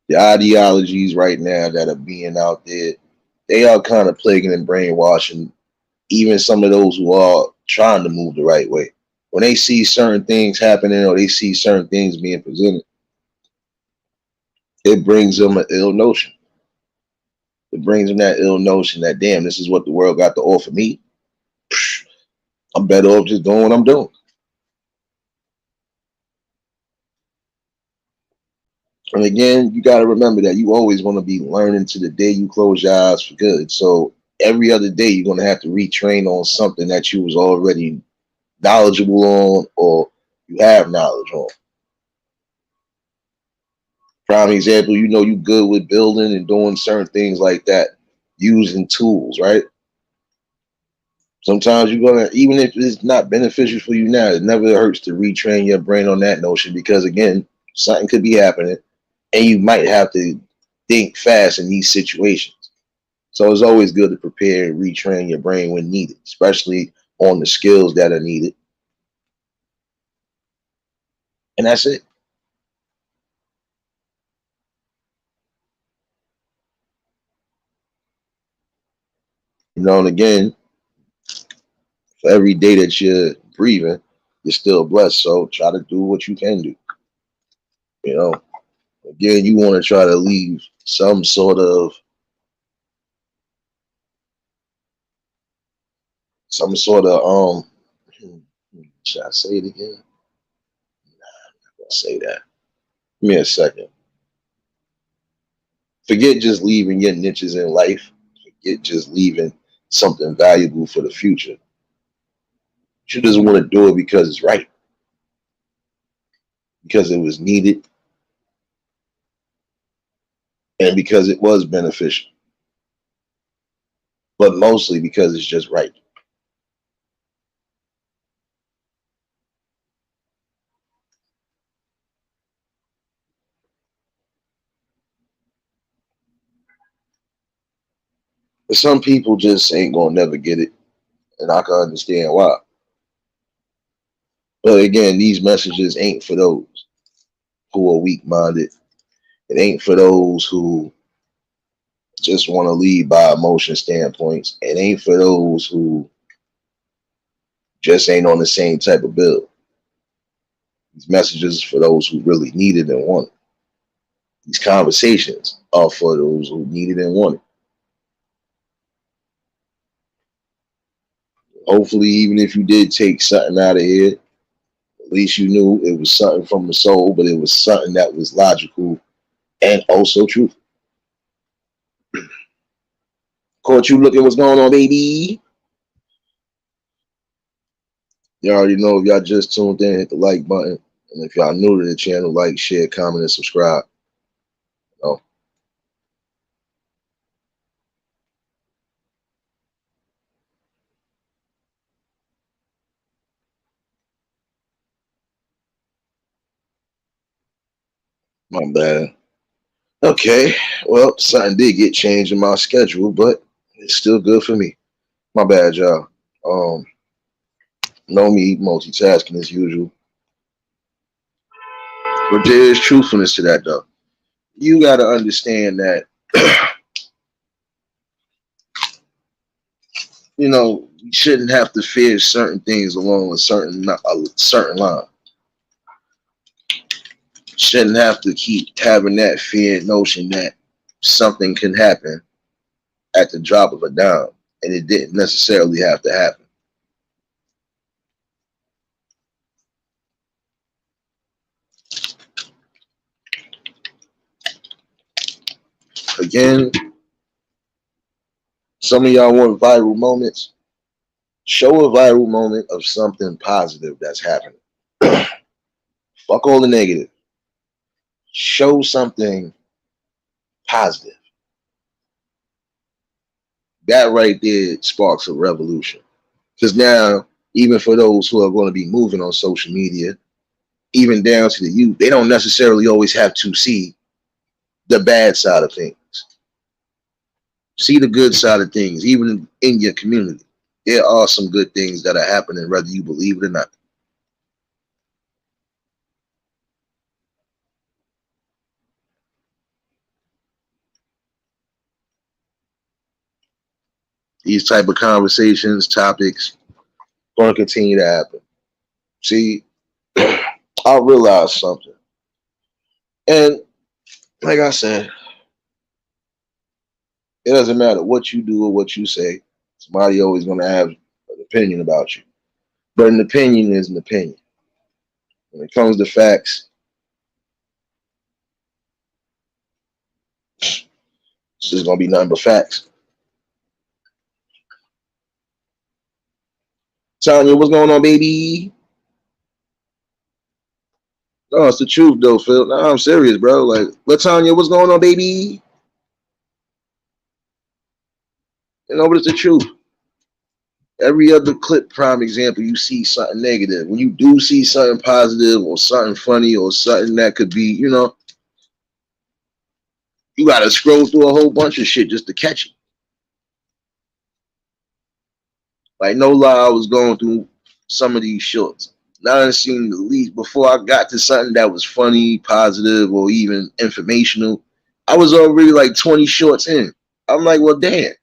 The ideologies right now that are being out there, they are kind of plaguing and brainwashing even some of those who are trying to move the right way. When they see certain things happening or they see certain things being presented, it brings them an ill notion. It brings them that ill notion that, damn, this is what the world got to offer me. I'm better off just doing what I'm doing. And again, you got to remember that you always want to be learning to the day you close your eyes for good. So every other day, you're going to have to retrain on something that you was already knowledgeable on or you have knowledge on. Prime example, you know you good with building and doing certain things like that, using tools, right? Sometimes you're gonna, even if it's not beneficial for you now, it never hurts to retrain your brain on that notion because again, something could be happening and you might have to think fast in these situations. So it's always good to prepare and retrain your brain when needed, especially on the skills that are needed. And that's it. You know, and again, for every day that you're breathing, you're still blessed. So try to do what you can do. You know, again, you want to try to leave some sort of should I say it again? I'll say that. Give me a second. Forget just leaving your niches in life. Forget just leaving something valuable for the future. You just want to do it because it's right, because it was needed, and because it was beneficial, but mostly because it's just right. But some people just ain't gonna never get it, and I can understand why. But again, these messages ain't for those who are weak minded. It ain't for those who just want to lead by emotion standpoints. It ain't for those who just ain't on the same type of bill. These messages for those who really need it and want it. These conversations are for those who need it and want it. Hopefully, even if you did take something out of here, at least you knew it was something from the soul, but it was something that was logical and also truthful. Caught you looking what's going on, baby. You already know if y'all just tuned in, hit the like button. And if y'all new to the channel, like, share, comment, and subscribe. Oh, my bad. Okay, well, something did get changed in my schedule, but it's still good for me. My bad, y'all. Um, know me multitasking as usual, but there is truthfulness to that, though. You got to understand that, you shouldn't have to fear certain things along a certain line. Shouldn't have to keep having that fear notion that something can happen at the drop of a dime, and it didn't necessarily have to happen. Again, some of y'all want viral moments. Show a viral moment of something positive that's happening. Fuck all the negative. Show something positive. That right there sparks a revolution. Because now, even for those who are going to be moving on social media, even down to the youth, they don't necessarily always have to see the bad side of things. See the good side of things, even in your community. There are some good things that are happening, whether you believe it or not. These type of conversations, topics, going to continue to happen. See, I realized something, and like I said, it doesn't matter what you do or what you say. Somebody always going to have an opinion about you, but an opinion is an opinion. When it comes to facts, it's just going to be nothing but facts. Tanya, what's going on, baby? No, it's the truth, though, Phil. No, I'm serious, bro. Like, Latanya, what's going on, baby? You know, but it's the truth. Every other clip, prime example, you see something negative. When you do see something positive or something funny or something that could be, you got to scroll through a whole bunch of shit just to catch it. Like, no lie, I was going through some of these shorts. Now I seen the least before I got to something that was funny, positive, or even informational. I was already like 20 shorts in. I'm like, well, damn.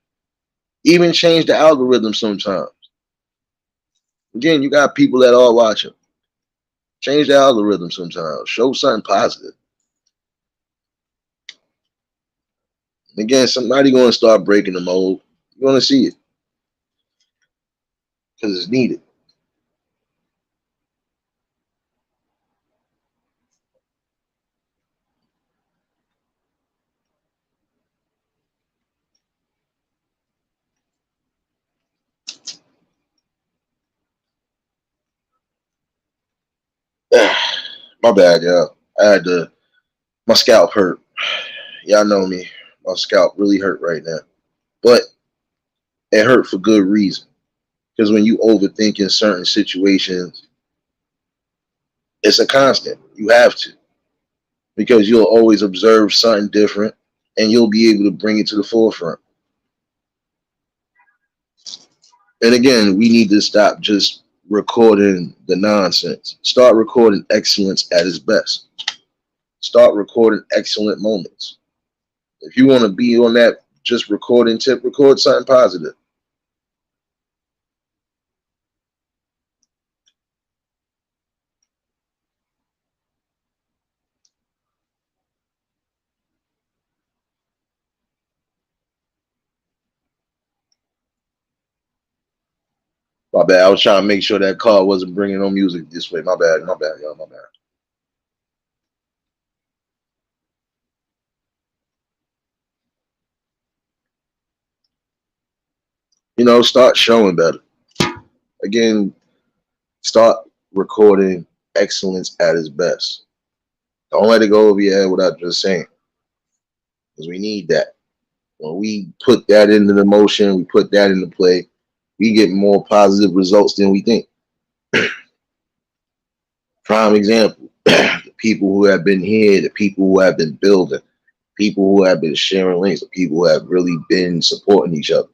Even change the algorithm sometimes. Again, you got people that are watching. Change the algorithm sometimes. Show something positive. Again, somebody going to start breaking the mold. You're going to see it because it's needed. My bad, y'all. I had to. My scalp hurt. Y'all know me. My scalp really hurt right now, but it hurt for good reason. Because when you overthink in certain situations, it's a constant. You have to because you'll always observe something different, and you'll be able to bring it to the forefront. And again, we need to stop just recording the nonsense. Start recording excellence at its best. Start recording excellent moments. If you want to be on that just recording tip, record something positive. My bad. I was trying to make sure that car wasn't bringing no music this way. My bad. My bad, y'all. My bad. Start showing better. Again, start recording excellence at its best. Don't let it go over your head without just saying, because we need that. When we put that into the motion, we put that into play, we get more positive results than we think. Prime example, the people who have been here, the people who have been building, people who have been sharing links, the people who have really been supporting each other.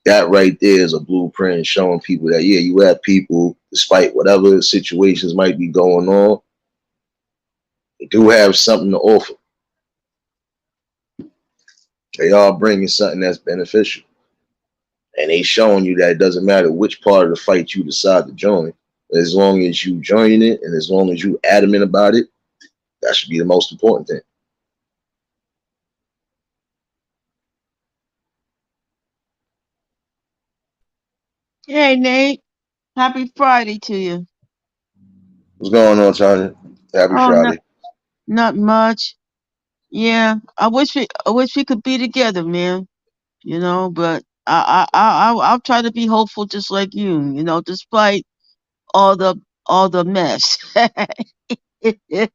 That right there is a blueprint showing people that, yeah, you have people, despite whatever situations might be going on, they do have something to offer. They are bringing something that's beneficial. And they showing you that it doesn't matter which part of the fight you decide to join. As long as you join it and as long as you adamant about it, that should be the most important thing. Hey, Nate. Happy Friday to you. What's going on, Tanya? Happy Oh, Friday. not much. Yeah, I wish we could be together, man. But I'll try to be hopeful just like you. Despite all the mess. Yeah.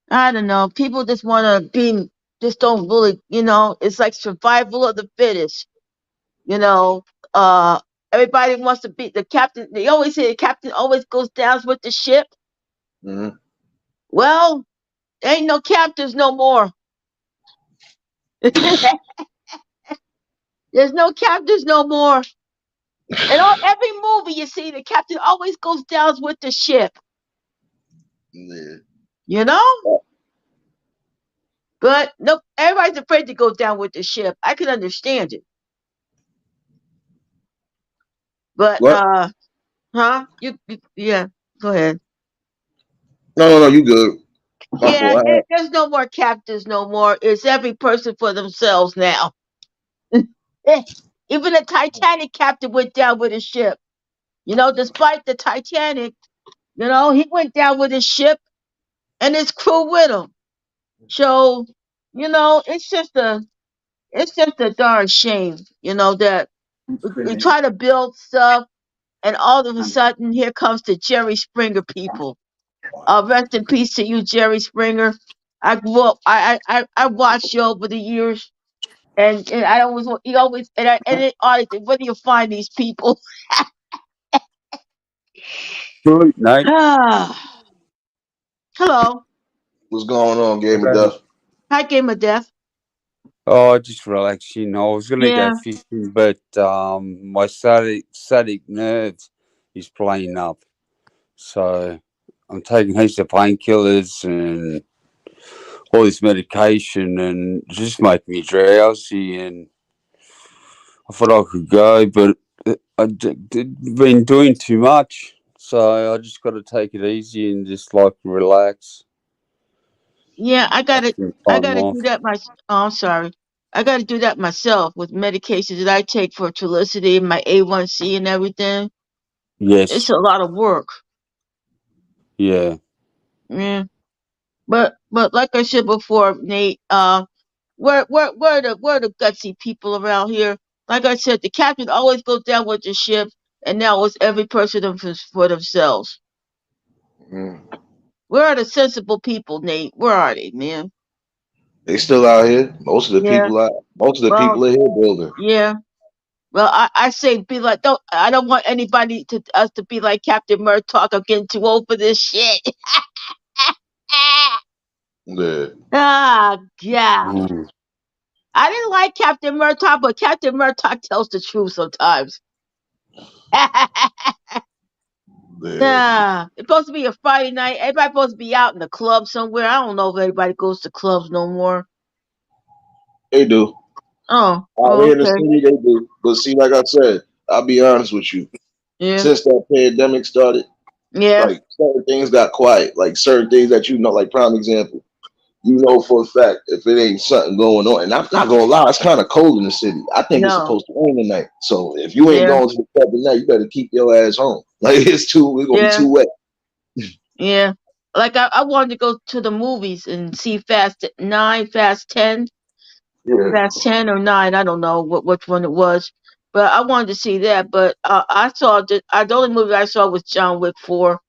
I don't know. People just want to be, just don't really, it's like survival of the fittest. You know, uh, everybody wants to be the captain. They always say the captain always goes down with the ship. Mm-hmm. Well, ain't no captains no more. There's no captains no more. And on every movie you see, the captain always goes down with the ship. Yeah. You know? But nope, everybody's afraid to go down with the ship. I can understand it. But What? huh? Yeah. Go ahead. No, you good. My Yeah, fault. there's no more captives no more. It's every person for themselves now. Even the Titanic captain went down with his ship. Despite the Titanic, he went down with his ship and his crew with him. So, it's just a darn shame, that we try to build stuff and all of a sudden here comes the Jerry Springer people. Rest in peace to you, Jerry Springer. I grew up. I watched you over the years, and I always you always and it honestly, where do you find these people? Good night. Ah, hello, What's going on, Game of Okay. Death? hi, Game of Death. Oh, just relaxing. I was gonna go Yeah, fishing, but my sciatic nerve is playing up, so I'm taking heaps of painkillers and all this medication, and it's just making me drowsy. And I thought I could go, but been doing too much, so I just got to take it easy and just like relax, yeah. I have gotta, some I time gotta do off. that. I'm sorry. I gotta do that myself with medications that I take for Trulicity, my A1C, and everything. It's Yes, a lot of work. yeah. Yeah. But like I said before, Nate, we're the gutsy people around here. Like I said, the captain always goes down with the ship, and now it's every person for themselves. Mm. Where are the sensible people, Nate? Where are they, man? They still out here. Yeah. Most of the Well, people are here building. yeah. Well, I say be like don't I don't want anybody to us to be like Captain Murtaugh. I'm getting too old for this shit. Yeah. Ah, God. Mm. I didn't like Captain Murtaugh, but Captain Murtaugh tells the truth sometimes. Yeah. Nah, it's supposed to be a Friday night. Everybody supposed to be out in the club somewhere. I don't know if anybody goes to clubs no more. They do. Oh, Out here in the okay. city, they do. But see, like I said, I'll be honest with you. Yeah, Since that pandemic started, yeah, like certain things got quiet. Like certain things that like prime example, for a fact if it ain't something going on. And I'm not gonna lie, it's kind of cold in the city. I think it's no, supposed to rain tonight. So if you ain't yeah, going to the club tonight, you better keep your ass home. Like it's gonna be yeah, too wet. yeah. Like I wanted to go to the movies and see Yeah. Fast 10 or 9. I don't know which one it was, but I wanted to see that. But the only movie I saw was John Wick 4,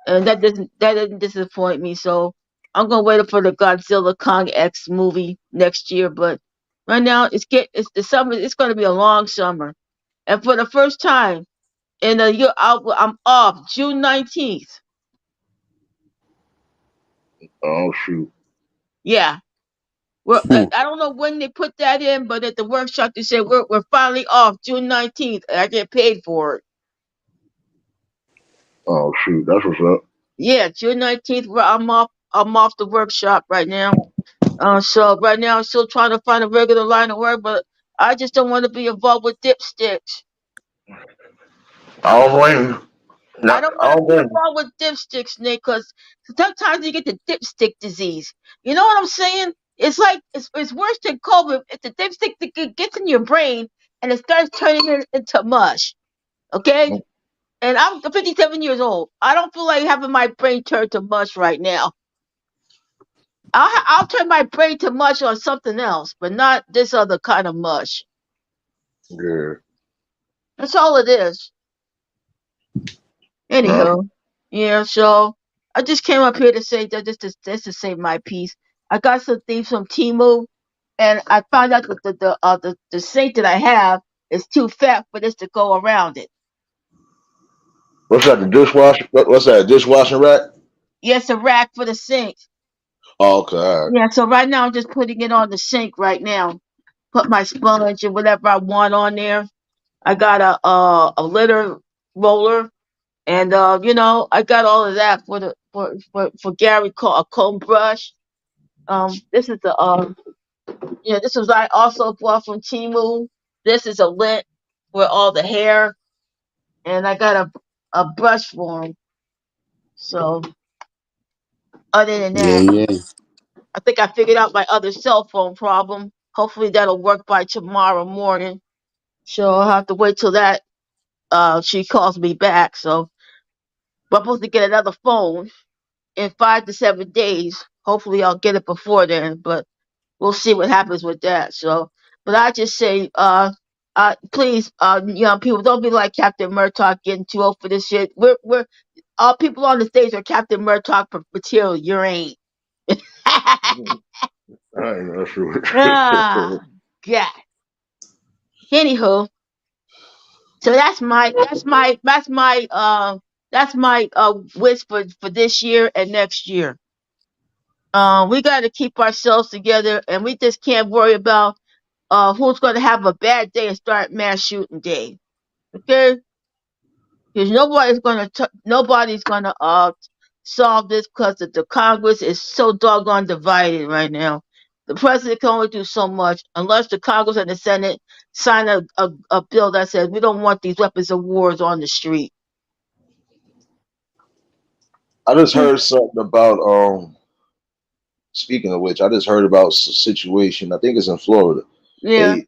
and that didn't disappoint me. So I'm gonna wait for the Godzilla Kong X movie next year. But right now it's the summer. It's gonna be a long summer, and for the first time in a year, I'm off June 19th. Oh shoot. Yeah. Well, I don't know when they put that in, but at the workshop they said we're finally off June 19th, and I get paid for it. Oh shoot. That's what's up. Yeah, June 19th. Where I'm off. I'm off the workshop right now. So right now I'm still trying to find a regular line of work, but I just don't want to be involved with dipsticks. I don't blame you. I Not, don't I want to don't be blame you. involved with dipsticks, Nick, because sometimes you get the dipstick disease. You know what I'm saying? It's like it's worse than COVID. If the dipstick gets in your brain and it starts turning it into mush. Okay, and I'm 57 years old. I don't feel like having my brain turned to mush right now. I'll turn my brain to mush on something else, but not this other kind of mush. Yeah. That's all it is. Uh, Anyhow, yeah. So I just came up here to say that just to say my piece. I got some things from Timu, and I found out that the sink that I have is too fat for this to go around it. what's that? The dishwasher? What's that? Dishwashing rack? Yes, a rack for the sink. Oh, okay. All right. Yeah. So right now I'm just putting it on the sink right now. Put my sponge and whatever I want on there. I got a litter roller, and I got all of that for Gary a comb brush. This is this was I also bought from Timu. This is a lint for all the hair. and I got a brush for him. So other than Yeah, that, yeah. I think I figured out my other cell phone problem. Hopefully that'll work by tomorrow morning. So I'll have to wait till that she calls me back. So but I'm supposed to get another phone in 5 to 7 days. Hopefully I'll get it before then, but we'll see what happens with that. So but I just say, please, young people, don't be like Captain Murtaugh getting too old for this shit. We're all people on the stage are Captain Murtaugh material. You ain't. I ain't know sure. Ah, God. Anywho, so that's my wish for this year and next year. We got to keep ourselves together, and we just can't worry about who's going to have a bad day and start mass shooting day. Okay, because nobody's gonna solve this because the Congress is so doggone divided right now. The president can only do so much unless the Congress and the Senate sign a bill that says we don't want these weapons of wars on the street. I just heard something about speaking of which, I just heard about situation. I think it's in Florida. Yeah. They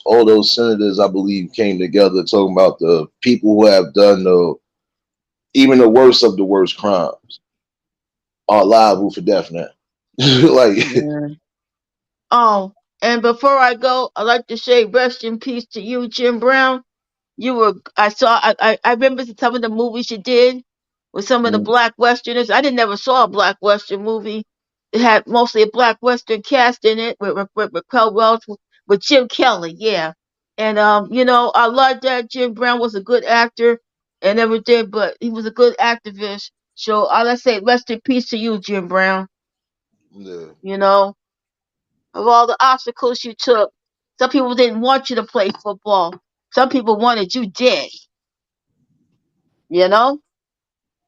all those senators, I believe, came together talking about the people who have done the even the worst of the worst crimes are liable for death now. Like, Yeah. Oh, and before I go, I'd like to say rest in peace to you, Jim Brown. I remember some of the movies you did with some of the mm, black westerners. I didn't never saw a black western movie. It had mostly a black western cast in it with Raquel Welch with Jim Kelly, yeah. And I loved that Jim Brown was a good actor and everything, but he was a good activist. So I let's say rest in peace to you, Jim Brown. yeah. You know, of all the obstacles you took, some people didn't want you to play football. Some people wanted you dead. You know,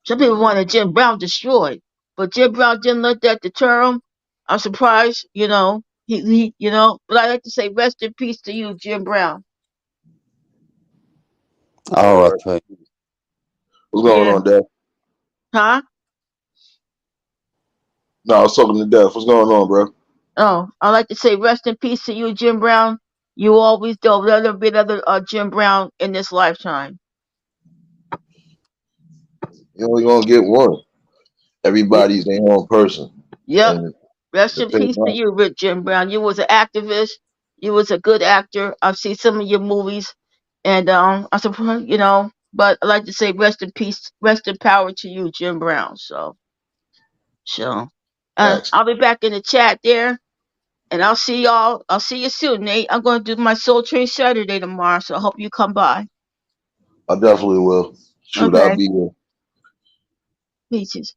some people wanted Jim Brown destroyed, but Jim Brown didn't let that deter him. I'm surprised, But I like to say, rest in peace to you, Jim Brown. All right. R.I.P. What's going Yeah, on, Dad? huh? No, I was talking to Death. What's going on, bro? Oh, I like to say, rest in peace to you, Jim Brown. You always do. There'll be another Jim Brown in this lifetime. You only gonna get one. Y- Everybody's their own person, Yep. and Rest in depending peace to on you, Rich Jim Brown. You was an activist. You was a good actor. I've seen some of your movies, and I suppose But I like to say, rest in peace, rest in power to you, Jim Brown. So, facts. I'll be back in the chat there, and I'll see y'all. I'll see you soon, Nate. I'm going to do my Soul Train Saturday tomorrow, so I hope you come by. I definitely will. Shoot, I'll Okay, be here. peaches.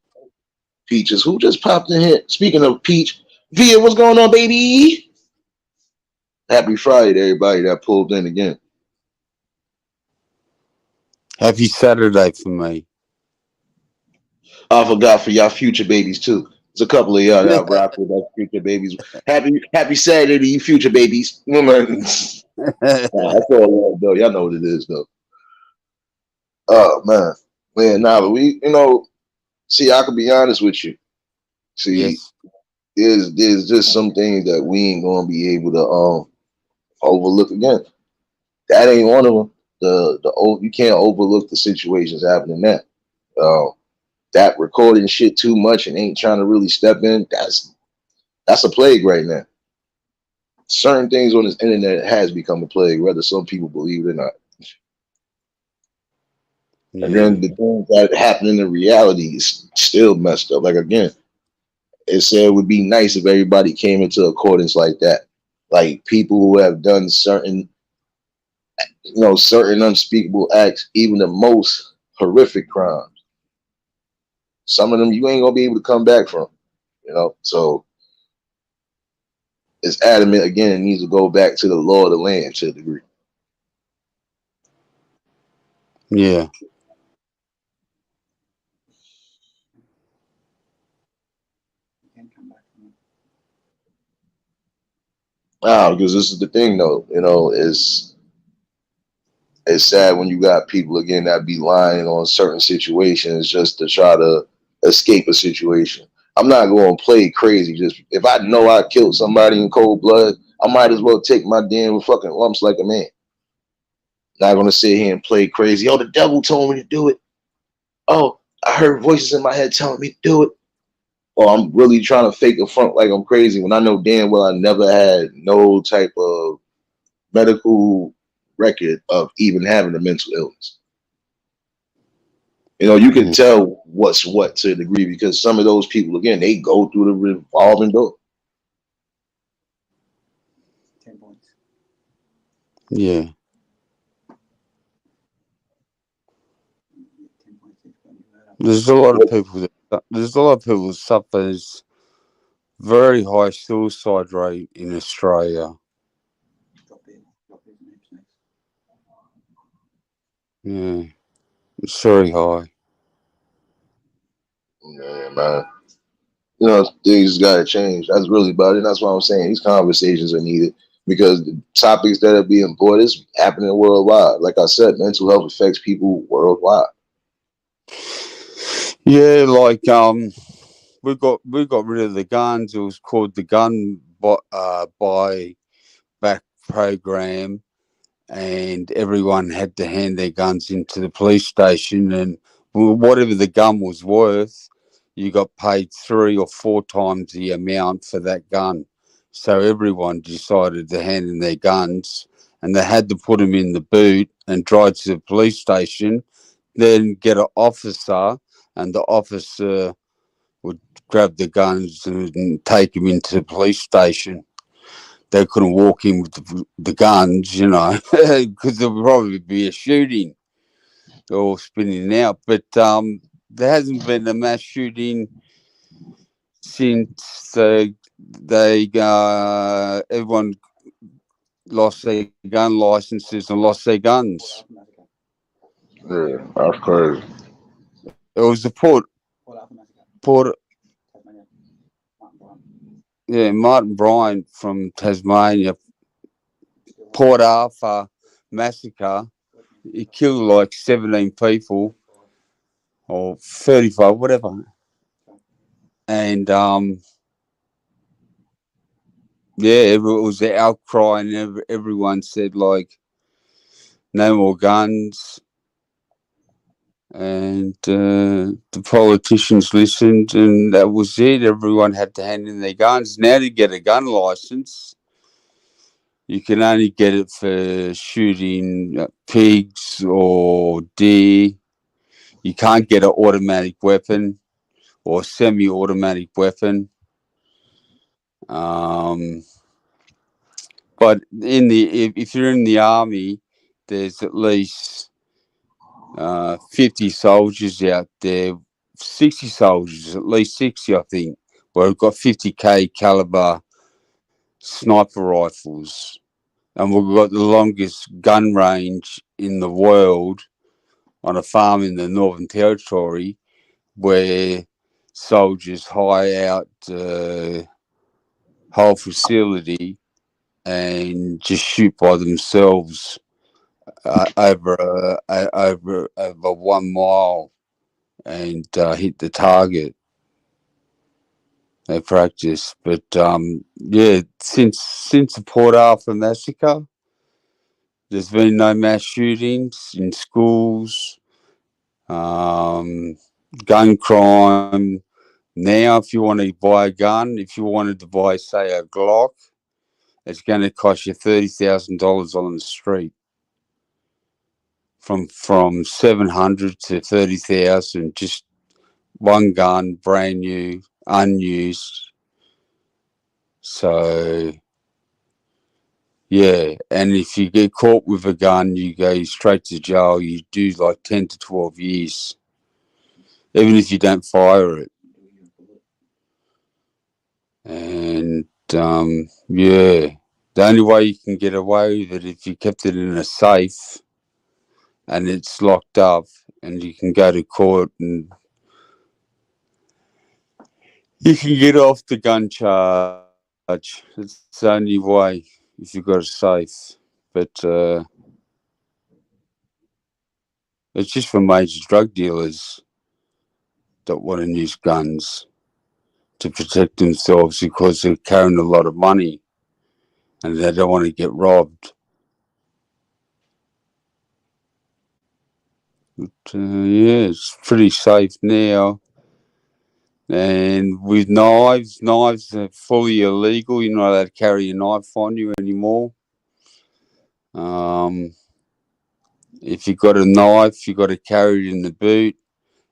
Peaches, who just popped in here? Speaking of Peach, Via, what's going on, baby? Happy Friday to everybody that pulled in again. Happy Saturday for me. I forgot for y'all future babies too. There's a couple of y'all that rock with us future babies. Happy Saturday to you future babies. Nah, that's all though. Y'all know what it is though. Oh man, nah, but see, I could be honest with you. See, Yes. there's just some things that we ain't gonna be able to overlook again. That ain't one of them. You can't overlook the situations happening there. Uh, that recording shit too much and ain't trying to really step in. That's a plague right now. Certain things on this internet has become a plague, whether some people believe it or not. And Yeah. then the things that happen in the reality is still messed up. Like again, it said it would be nice if everybody came into accordance like that. Like people who have done certain unspeakable acts, even the most horrific crimes. Some of them you ain't gonna be able to come back from. So it's adamant again. It needs to go back to the law of the land to a degree. Yeah. Because this is the thing, though. Is it's sad when you got people again that be lying on certain situations just to try to escape a situation. I'm not going to play crazy. Just if I know I killed somebody in cold blood, I might as well take my damn fucking lumps like a man. Not going to sit here and play crazy. Oh, the devil told me to do it. Oh, I heard voices in my head telling me to do it. Or I'm really trying to fake a front like I'm crazy when I know damn well I never had no type of medical record of even having a mental illness. You know, you can tell what's what to a degree because some of those people, again, they go through the revolving door. 10 points. Yeah. 10 points. There's a lot of people that suffers very high suicide rate in Australia. Drop it next. Yeah. It's very high. Yeah, man. You know, things got to change. That's really about it. That's why I'm saying these conversations are needed because the topics that are being brought is happening worldwide. Like I said, mental health affects people worldwide. Yeah, like we got rid of the guns. It was called the gun buy back program, and everyone had to hand their guns into the police station, and whatever the gun was worth, you got paid 3 or 4 times the amount for that gun. So everyone decided to hand in their guns, and they had to put them in the boot and drive to the police station, then get an officer, and the officer would grab the guns and take them into the police station. They couldn't walk in with the guns, you know, because there would probably be a shooting or spinning out. But there hasn't been a mass shooting since everyone lost their gun licenses and lost their guns. Yeah, that's crazy. It was the Port, Martin Bryant from Tasmania, Port Arthur massacre. He killed like 17 people or 35, whatever. And it was the outcry, and everyone said like, no more guns. And the politicians listened, and that was it. Everyone had to hand in their guns. Now to get a gun license, you can only get it for shooting pigs or deer. You can't get an automatic weapon or semi-automatic weapon. But if you're in the army, there's at least 50 soldiers out there, 60 soldiers, at least 60, I think, where we've got 50k caliber sniper rifles, and we've got the longest gun range in the world on a farm in the Northern Territory, where soldiers hire out the whole facility and just shoot by themselves over 1 mile and hit the target. They practice, but since the Port Arthur massacre, there's been no mass shootings in schools, gun crime. Now, if you want to buy a gun, if you wanted to buy, say, a Glock, it's going to cost you $30,000 on the street. From $700 to $30,000, just one gun, brand new, unused. So, yeah, and if you get caught with a gun, you go straight to jail. You do like 10 to 12 years, even if you don't fire it. And the only way you can get away with it if you kept it in a safe and it's locked up, and you can go to court and you can get off the gun charge. It's the only way if you've got a safe. But It's just for major drug dealers that want to use guns to protect themselves because they're carrying a lot of money and they don't want to get robbed. But, yeah, it's pretty safe now. And with knives are fully illegal. You're not allowed to carry a knife on you anymore. If you've got a knife, you've got to carry it in the boot,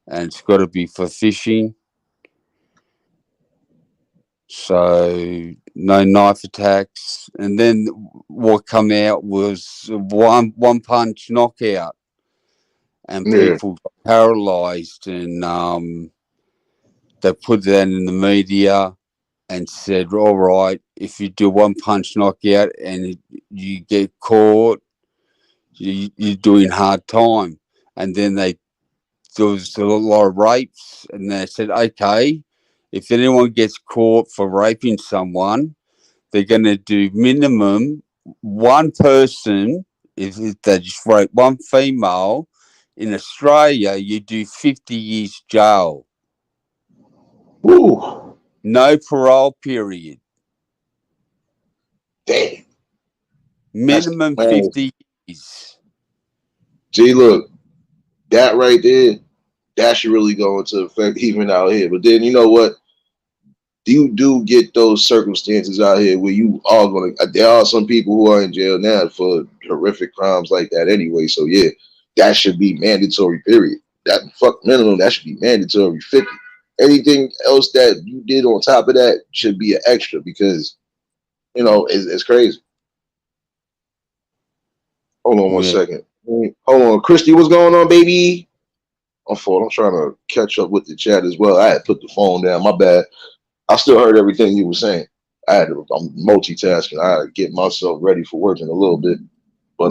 and it's got to be for fishing. So no knife attacks. And then what come out was one punch knockout, and Yeah. people got paralyzed, and they put that in the media and said, all right, if you do one punch knockout and you get caught, you're doing hard time. And then there was a lot of rapes, and they said, okay, if anyone gets caught for raping someone, they're going to do minimum one person. If they just rape one female in Australia, you do 50 years jail. Ooh, No parole period. damn. Minimum Man, 50 years. see, look, that right there, that should really go into effect even out here. But then you know what? You do get those circumstances out here where you are going to. There are some people who are in jail now for horrific crimes like that anyway. So yeah, that should be mandatory. Period. That fuck minimum. That should be mandatory. 50. Anything else that you did on top of that should be an extra because you know it's crazy. Hold on one Yeah. second. Hold on, Christy. What's going on, baby? I'm trying to catch up with the chat as well. I had put the phone down. My bad. I still heard everything you were saying. I'm multitasking. I had to get myself ready for work in a little bit. But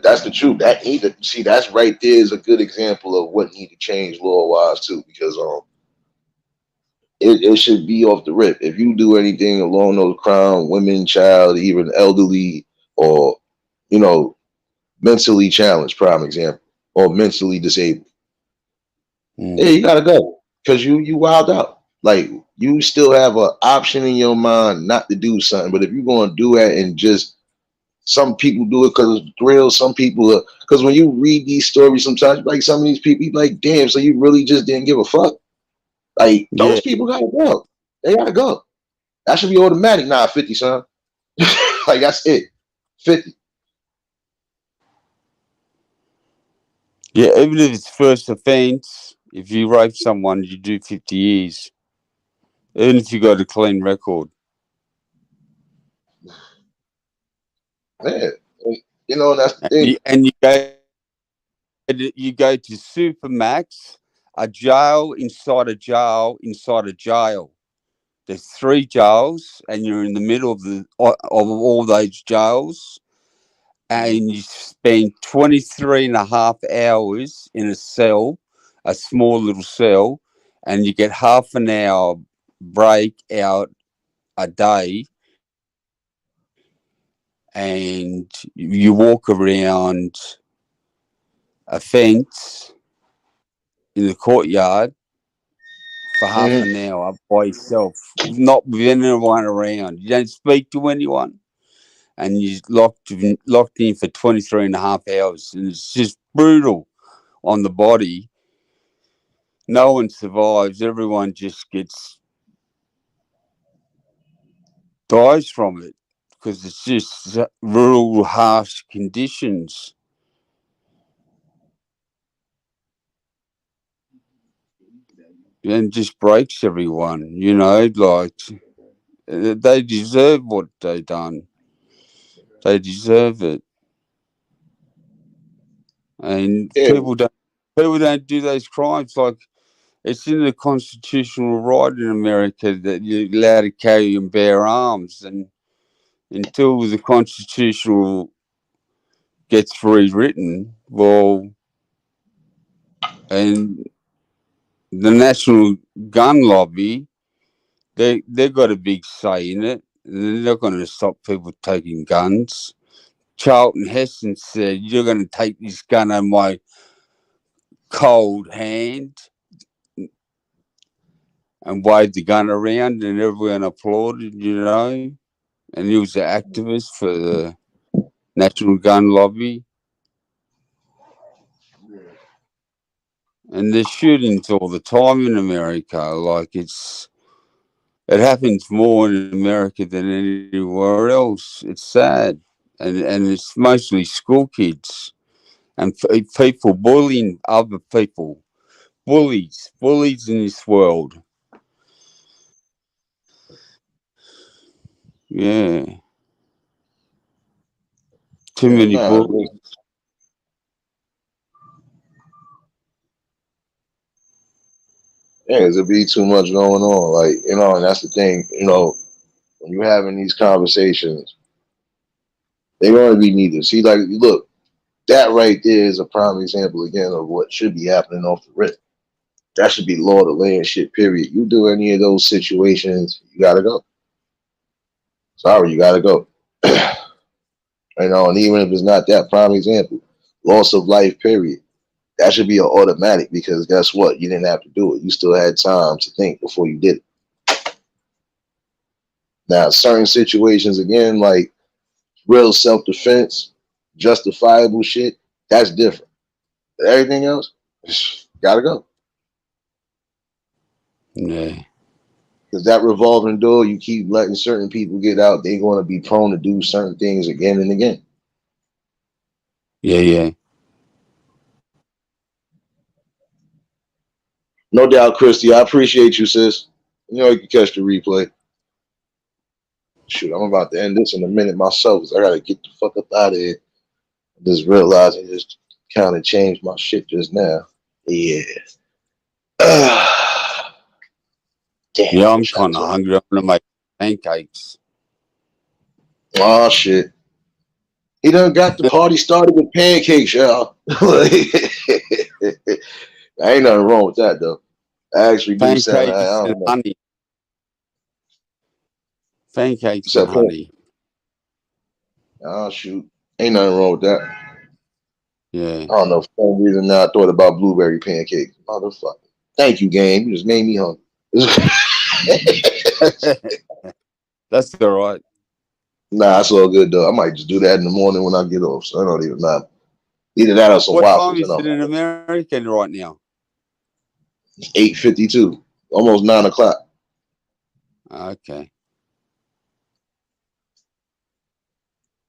that's the truth. That need to see that's right there is a good example of what need to change law wise too, because it should be off the rip. If you do anything along those crime, women, child, even elderly, or you know, mentally challenged, prime example, or mentally disabled. Yeah, you gotta go because you wild out. Like you still have an option in your mind not to do something, but if you're gonna do that and just some people do it because it's thrill. Some people because when you read these stories, sometimes like some of these people, you be like, damn, so you really just didn't give a fuck. Like Yeah. those people gotta go. They gotta go. That should be automatic. Nah, 50, son. Like that's it. 50. Yeah, even if it's first offence, if you rape someone, you do 50 years. Even if you got a clean record. Man, you know that's the thing. And you go to Supermax, a jail inside a jail inside a jail. There's 3 jails, and you're in the middle of all those jails, and you spend 23 and a half hours in a cell, a small little cell, and you get half an hour break out a day, and you walk around a fence in the courtyard for half an hour by yourself, not with anyone around. You don't speak to anyone, and you're locked in for 23 and a half hours, and it's just brutal on the body. No one survives. Everyone just dies from it because it's just real harsh conditions. And just breaks everyone, like they deserve what they done. They deserve it. And Yeah. people don't do those crimes. Like, it's in the constitutional right in America that you're allowed to carry and bear arms, and until the constitutional gets rewritten, well, and the national gun lobby, they've got a big say in it. They're not going to stop people taking guns. Charlton Heston said, "You're going to take this gun on my cold hand," and waved the gun around, and everyone applauded, And he was an activist for the National Gun Lobby. And there's shootings all the time in America. Like it happens more in America than anywhere else. It's sad, and it's mostly school kids and people bullying other people. Bullies in this world. Yeah, too Yeah, many nah, bullies. yeah, there'll be too much going on. Like, and that's the thing, when you're having these conversations, they want to be needed. See, like, look, that right there is a prime example again of what should be happening off the rip. That should be law of the land shit, period. You do any of those situations, you gotta go. Sorry, you gotta go. And even if it's not that prime example, loss of life, period. That should be an automatic because guess what? You didn't have to do it. You still had time to think before you did it. Now, certain situations, again, like real self-defense, justifiable shit, that's different. But everything else, gotta go. Yeah, Because that revolving door, you keep letting certain people get out, they're going to be prone to do certain things again and again. yeah. No doubt, Christy. I appreciate you, sis. You can catch the replay. Shoot, I'm about to end this in a minute myself because I got to get the fuck up out of here. I just realized I just kind of changed my shit just now. Yeah. Damn, Yeah, I I'm wish I kind of took. hungry. I'm going to make pancakes. Oh, shit. He done got the party started with pancakes, y'all. Ain't nothing wrong with that, though. I actually do sound, I Pancakes and don't know. honey. Pancakes So, and honey. oh, shoot. Ain't nothing wrong with that. Yeah. I don't know. For some reason now I thought about blueberry pancakes. Motherfucker. Thank you, game. You just made me hungry. That's all right. Nah, it's all good though. I might just do that in the morning when I get off. So I don't even matter. Either that or some What time waffles. is it in America right now? 8:52, almost 9 o'clock. Okay.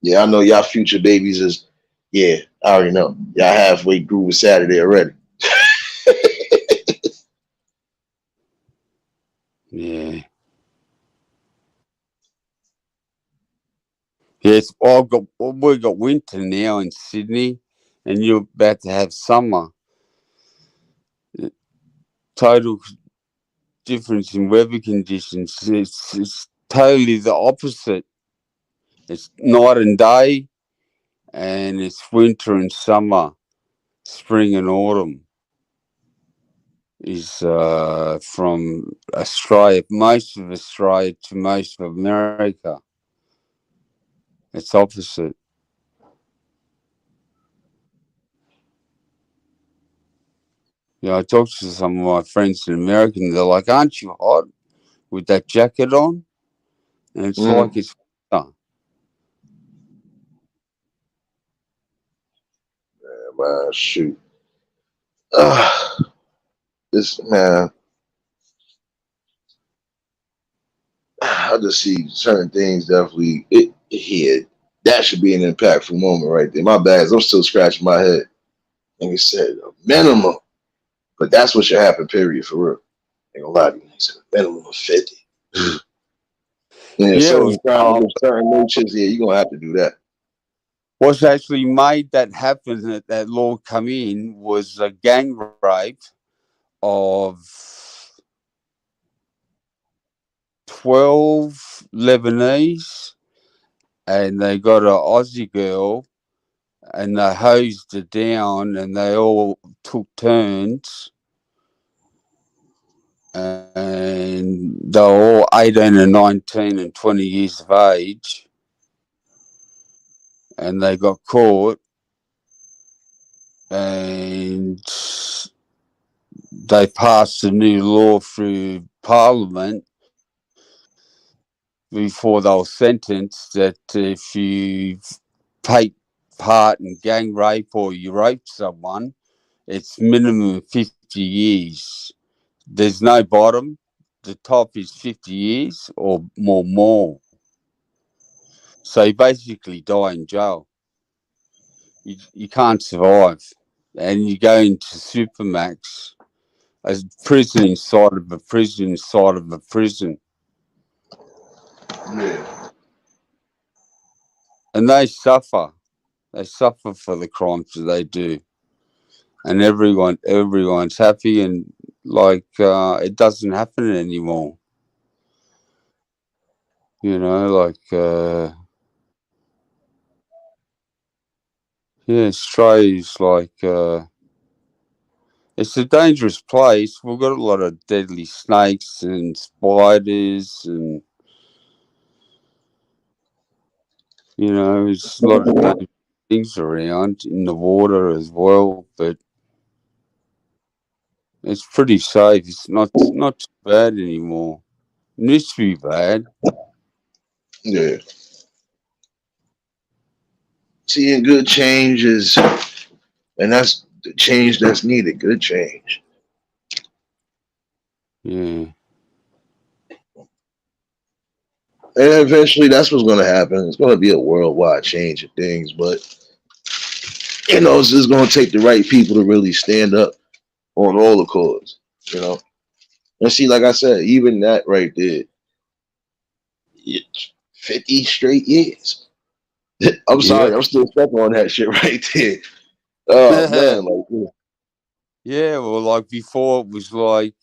Yeah, I know y'all future babies is. Yeah, I already know. Y'all halfway through with Saturday already. Yeah. Yes, we've got winter now in Sydney, and you're about to have summer. Total difference in weather conditions. It's totally the opposite. It's night and day, and it's winter and summer, spring and autumn. Is from Australia, most of Australia to most of America. It's opposite. I talked to some of my friends in America, and they're like, "Aren't you hot with that jacket on?" And it's like it's winter. Man, shoot. This man. I just see certain things definitely. That should be an impactful moment right there. My bad. I'm still scratching my head. And he said a minimum, but that's what should happen. Period. For real. Ain't gonna lie to you. He said a minimum of 50. Yeah, Yeah, it was certain crimes of certain natures. Yeah, you're gonna have to do that. what's actually made that happen. That law come in was a gang rape of 12 Lebanese, and they got an Aussie girl, and they hosed her down, and they all took turns, and they were all 18 and 19 and 20 years of age, and they got caught, and they passed a new law through Parliament before they were sentenced that if you take part in gang rape or you rape someone, it's minimum 50 years. There's no bottom. The top is 50 years or more. So you basically die in jail. You can't survive. And you go into Supermax, a prison inside of a prison inside of a prison. Yeah. And they suffer. They suffer for the crimes that they do. And everyone's happy, and like it doesn't happen anymore. You know, like yeah, Australia's like it's a dangerous place. We've got a lot of deadly snakes and spiders, and you know, there's a lot of dangerous things around in the water as well. But it's pretty safe. It's not too bad anymore. It used to be bad. Yeah. Seeing good changes, and that's the change that's needed. Good change. Yeah. And eventually that's what's gonna happen. It's gonna be a worldwide change of things, but you know, it's just gonna take the right people to really stand up on all accords, you know. And see, like I said, even that right there, 50 straight years. I'm sorry, Yep. I'm still stuck on that shit right there. Oh man, like yeah. Yeah, well, like before, it was like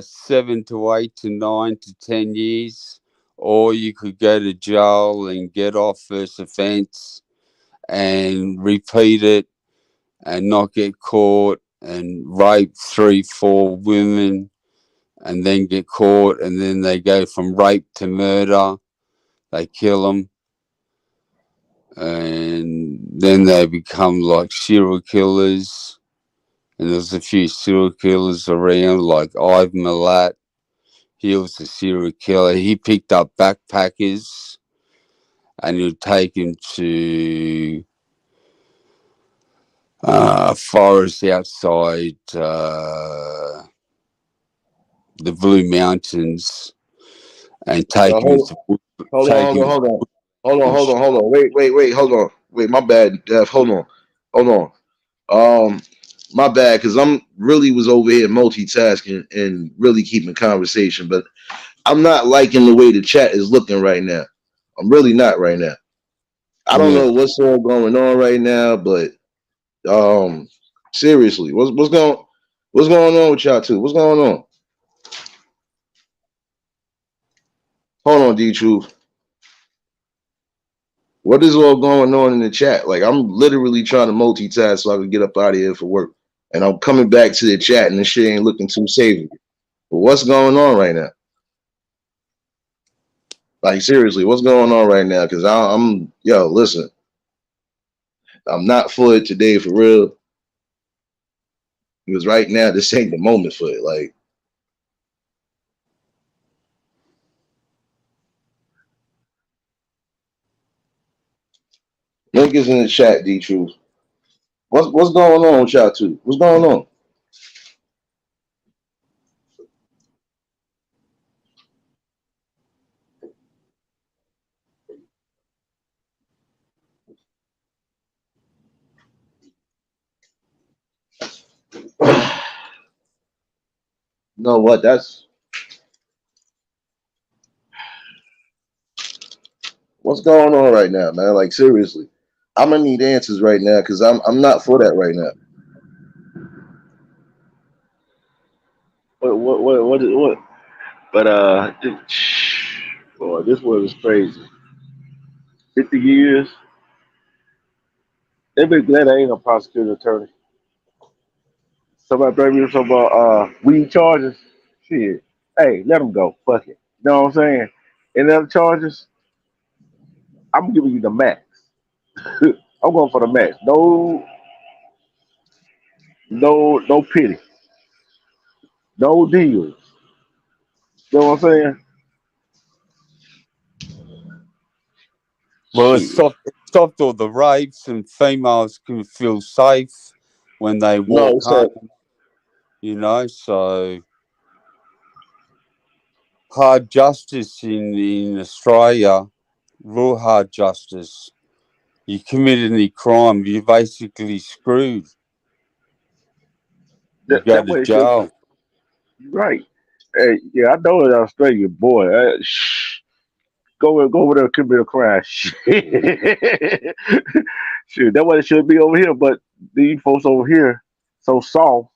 7 to 8 to 9 to 10 years, or you could go to jail and get off first offence and repeat it and not get caught and rape 3, 4 women and then get caught, and then they go from rape to murder. They kill them, and then they become like serial killers. And there's a few serial killers around, like Ivan Milat. He was a serial killer. He picked up backpackers and he'd take them to forest outside the Blue Mountains and take them hold, to hold take on, him hold on, hold on, hold on, hold on. Wait, hold on. Wait, my bad, Def. Hold on. My bad, because I'm really was over here multitasking and really keeping conversation, but I'm not liking the way the chat is looking right now. I'm really not right now. I don't Yeah. know what's all going on right now, but seriously, what's going on with y'all two? What's going on? Hold on, D Truth. What is all going on in the chat? Like I'm literally trying to multitask so I can get up out of here for work. And I'm coming back to the chat and the shit ain't looking too savory. But what's going on right now? Like seriously, what's going on right now? Because I'm yo, listen, I'm not for it today for real. Because right now this ain't the moment for it. Like niggas in the chat, D Truth. What's going on with y'all two? What's going on? You know what? That's what's going on right now, man. Like seriously, I'm gonna need answers right now because I'm not for that right now. What? But boy, this one is crazy. 50 years. They be glad I ain't a prosecuting attorney. Somebody bring me some weed charges. Shit. Hey, let them go. Fuck it. You know what I'm saying? Any other charges, I'm giving you the max. I'm going for the match. No pity. No deals. You know what I'm saying? Well, Shit. it stopped all the rapes, and females can feel safe when they No, walk it's that. home. So hard justice in Australia, real hard justice. You commit any crime, you're basically screwed. You go That to way it should. jail. You're right. Hey, yeah, I know in Australia, boy. Go over there and commit a crime. Shit. Shit, that's what it should be over here. But these folks over here so soft,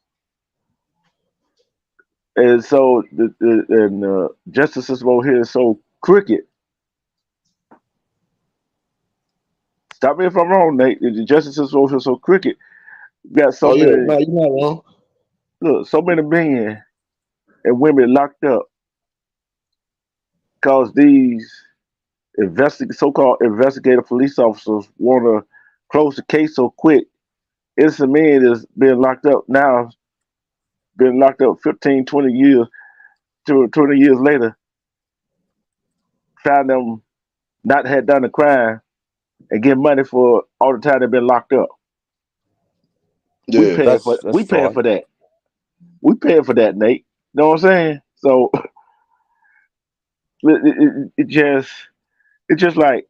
and so the justice system over here is so crooked. Stop me if I'm wrong, Nate. The justice system over here is so crooked. We got so Oh yeah, many no, you're not wrong. so many men and women locked up because these so-called investigative police officers want to close the case so quick. Innocent men is being locked up now, been locked up 15, 20 years, 20 years later, found them not had done a crime and get money for all the time they've been locked up. Yeah, We That's paying right. for that. We paying for that, Nate. You know what I'm saying? So it just it's just like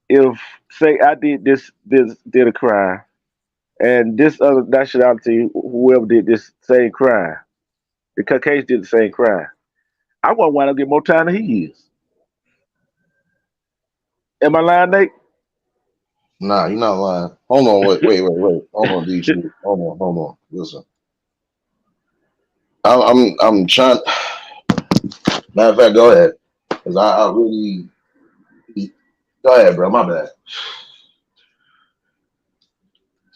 if say I did a crime and this other nationality, whoever did this same crime, the Caucasian did the same crime. I want to wind up getting more time than he is. Am I lying, Nate? nah, you're not lying. Hold on, wait. Hold on, D. Hold on. Listen, I'm trying. Matter of fact, go ahead, because I really go ahead, bro. My bad.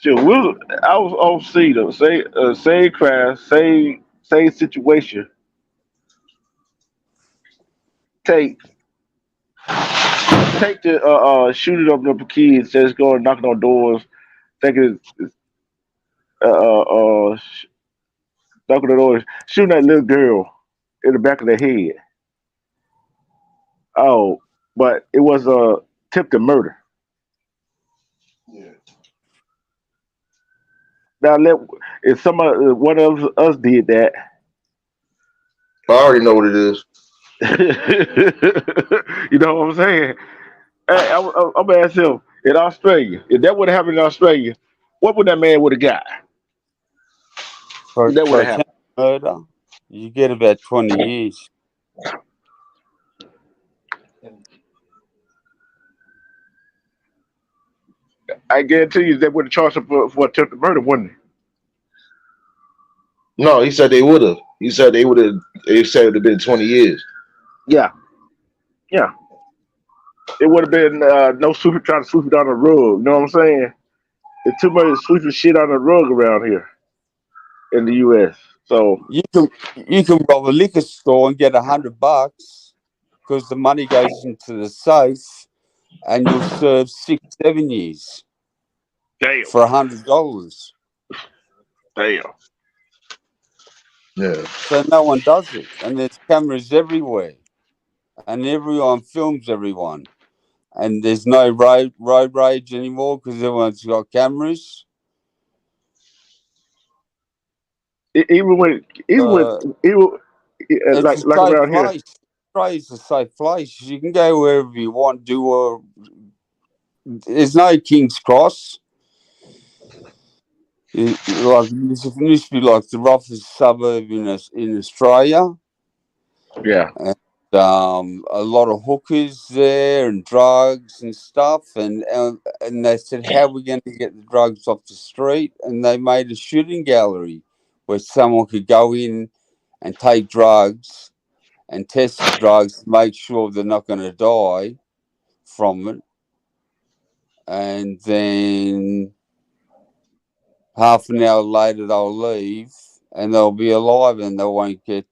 Sure, I was on see the same crime, same situation. Take take the shooting up the kids, just going knocking on doors, taking knocking on doors, shooting that little girl in the back of the head. Oh, but it was a attempted murder. Yeah. Now, if somebody, one of us did that, I already know what it is. you know what I'm saying? Hey, I'm gonna ask him in Australia. If that would have happened in Australia, what would that man would have got? That would For have attempted happened. murder, you get about 20 years. I guarantee you, they would have charged him for attempted murder, wouldn't No, he said they would have. He said they would have. They said it would have been 20 years. he? Yeah, yeah. It would have been no sweeping trying to sweep it on the rug. You know what I'm saying? There's too much sweeping shit on the rug around here in the U.S. So You can rob a liquor store and get $100 because the money goes into the safe, and you'll serve 6, 7 years damn, for $100. damn. Yeah. So no one does it, and there's cameras everywhere, and everyone films everyone, and there's no road rage anymore because everyone's got cameras. Even with Uh, even it's a like safe around here. place. Australia's a safe place. You can go wherever you want. There's no King's Cross. Like this used to be like the roughest suburb in Australia, Yeah. and a lot of hookers there and drugs and stuff. And they said, "How are we going to get the drugs off the street?" And they made a shooting gallery where someone could go in and take drugs and test the drugs to make sure they're not going to die from it. And then half an hour later, they'll leave and they'll be alive and they won't get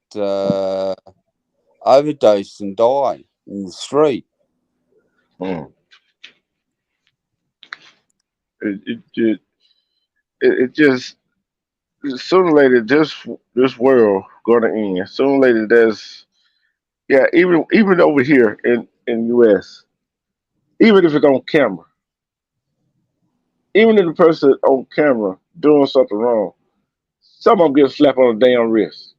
overdosed and die in the street. Mm. It just sooner or later this world gonna end. Sooner or later, even over here in U.S. Even if it's on camera, even if the person on camera doing something wrong, some of them get slapped on the damn wrist.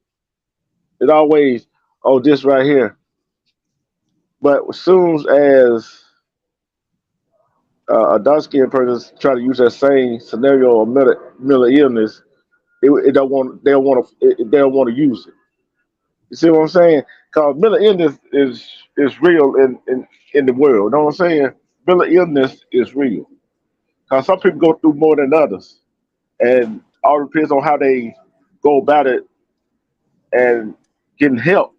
It always, oh, this right here. But as soon as a dark skinned person try to use that same scenario of mental illness, it they don't want to use it. You see what I'm saying? Because mental illness is real in the world. You know what I'm saying? Mental illness is real. Because some people go through more than others, and all depends on how they go about it and getting help.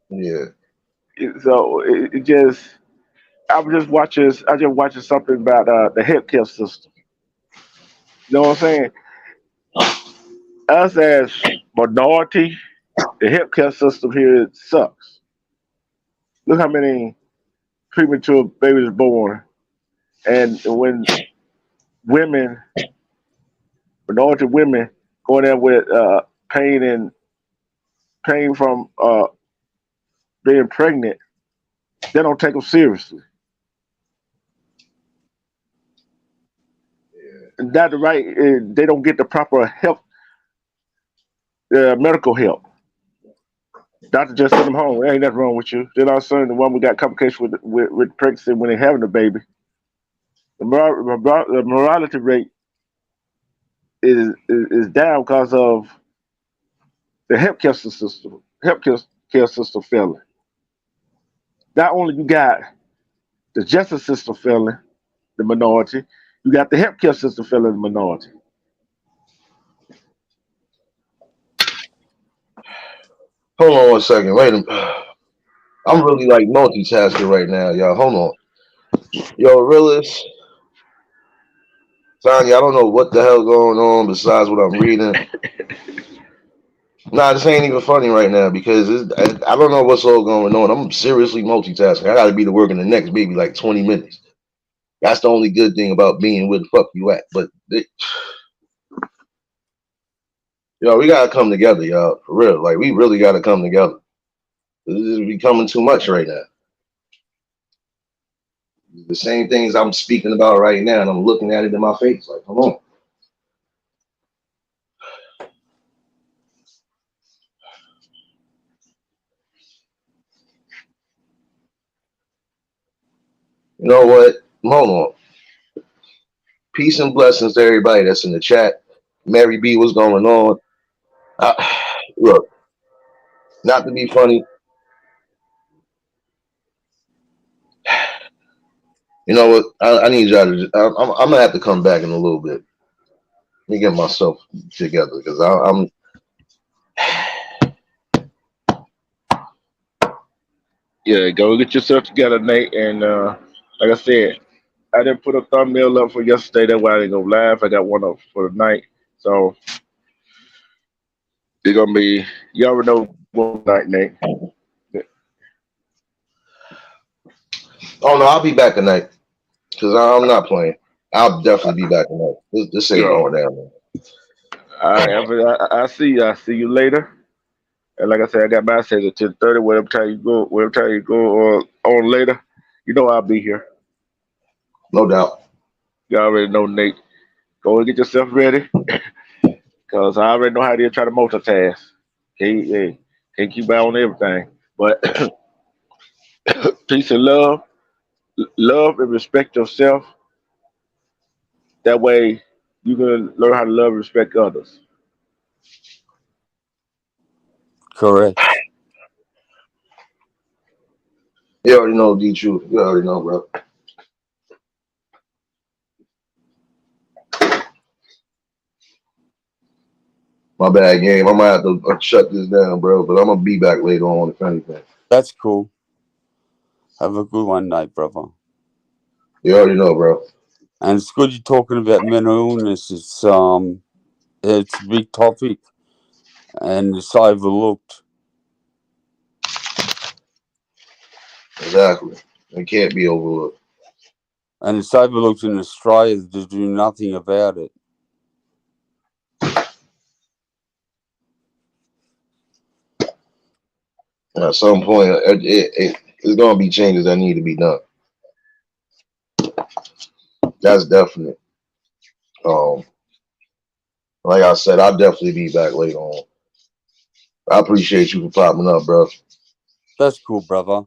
Yeah. It just I just watching something about the healthcare system. You know what I'm saying? Us as minority, the healthcare system here sucks. Look how many premature babies born, and when women, minority women, going there with pain and pain from being pregnant, they don't take them seriously. And that right, they don't get the proper help, medical help. Doctor just sent them home. There ain't nothing wrong with you. Then all of a sudden, the one we got complications with pregnancy when they're having the baby. The mortality rate is down because of the healthcare system failing. Not only you got the justice system failing, the minority, you got the healthcare system failing, the minority. Hold on one second. Wait a minute. I'm really like multitasking right now, y'all. Hold on. Yo, realist, Tanya, I don't know what the hell going on besides what I'm reading. Nah, this ain't even funny right now because I don't know what's all going on. I'm seriously multitasking. I gotta be to work in the next maybe like 20 minutes. That's the only good thing about being where the fuck you at. But yo, we gotta come together, y'all. For real. Like we really gotta come together. This is becoming too much right now. The same things I'm speaking about right now, and I'm looking at it in my face. Like, come on. You know what? Hold on. Peace and blessings to everybody that's in the chat. Mary B, what's going on? Look, not to be funny. You know what? I need y'all to. I'm gonna have to come back in a little bit. Let me get myself together because I'm. Yeah, go get yourself together, Nate. And like I said, I didn't put a thumbnail up for yesterday. That's why I didn't go live. I got one up for tonight. So it's gonna be you already know one night, Nate. Oh no, I'll be back tonight because I'm not playing. I'll definitely be back tonight. This ain't Yeah. going down, man. All right, I see you. I see you later. And like I said, I got my set at 10:30. Whatever time you go on later, you know I'll be here. No doubt. You already know, Nate. Go and get yourself ready, cause I already know how to try to multitask. Can't keep eye on everything. But peace and love and respect yourself. That way, you can learn how to love and respect others. Correct. You already know D Truth. You already know, bro. My bad game. I might have to shut this down, bro. But I'm gonna be back later on if anything. That's cool. Have a good one night, brother. You already know, bro. And it's good you're talking about mental illness. It's a big topic and it's overlooked. Exactly. It can't be overlooked. and it's overlooked in Australia to do nothing about it. At some point, it's gonna be changes that need to be done. That's definite. Like I said, I'll definitely be back later on. I appreciate you for popping up, bro. That's cool, brother.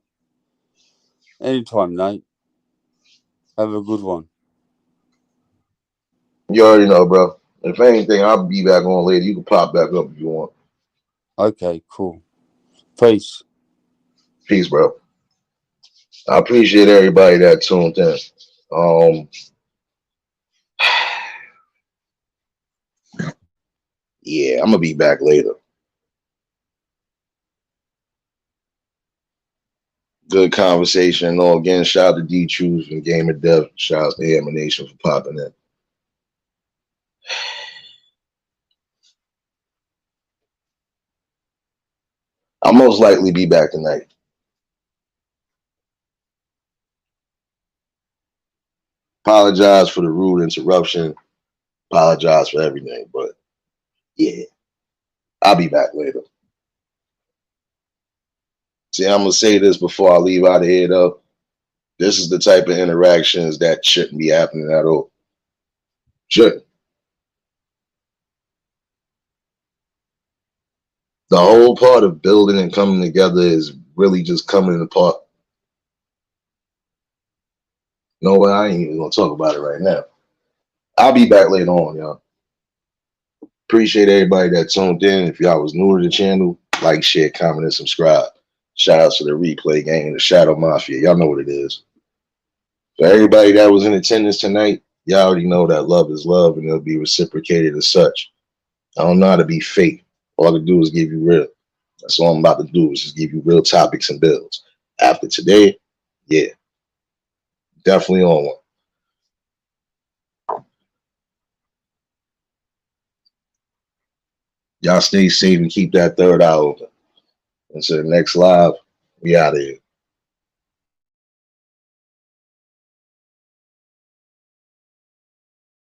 Anytime, Nate. Have a good one. You already know, bro. If anything, I'll be back on later. You can pop back up if you want. Okay, cool. Peace. Peace, bro. I appreciate everybody that tuned in. Yeah, I'm gonna be back later. Good conversation. No, again, shout out to D Truth and Gamer Dev. Shout out to Hammer Nation for popping in. I'll most likely be back tonight. Apologize for the rude interruption. Apologize for everything, but yeah, I'll be back later. See, I'm gonna say this before I leave out of here though. This is the type of interactions that shouldn't be happening at all. Shouldn't. The whole part of building and coming together is really just coming apart. No way, I ain't even gonna talk about it right now. I'll be back later on, y'all. Appreciate everybody that tuned in. If y'all was new to the channel, like, share, comment, and subscribe. Shout out to the replay gang and the Shadow Mafia. Y'all know what it is. For everybody that was in attendance tonight, y'all already know that love is love and it'll be reciprocated as such. I don't know how to be fake. All I do is give you real. That's all I'm about to do is just give you real topics and builds. After today, yeah, definitely on one. Y'all stay safe and keep that third eye open. Until the next live, we out of here.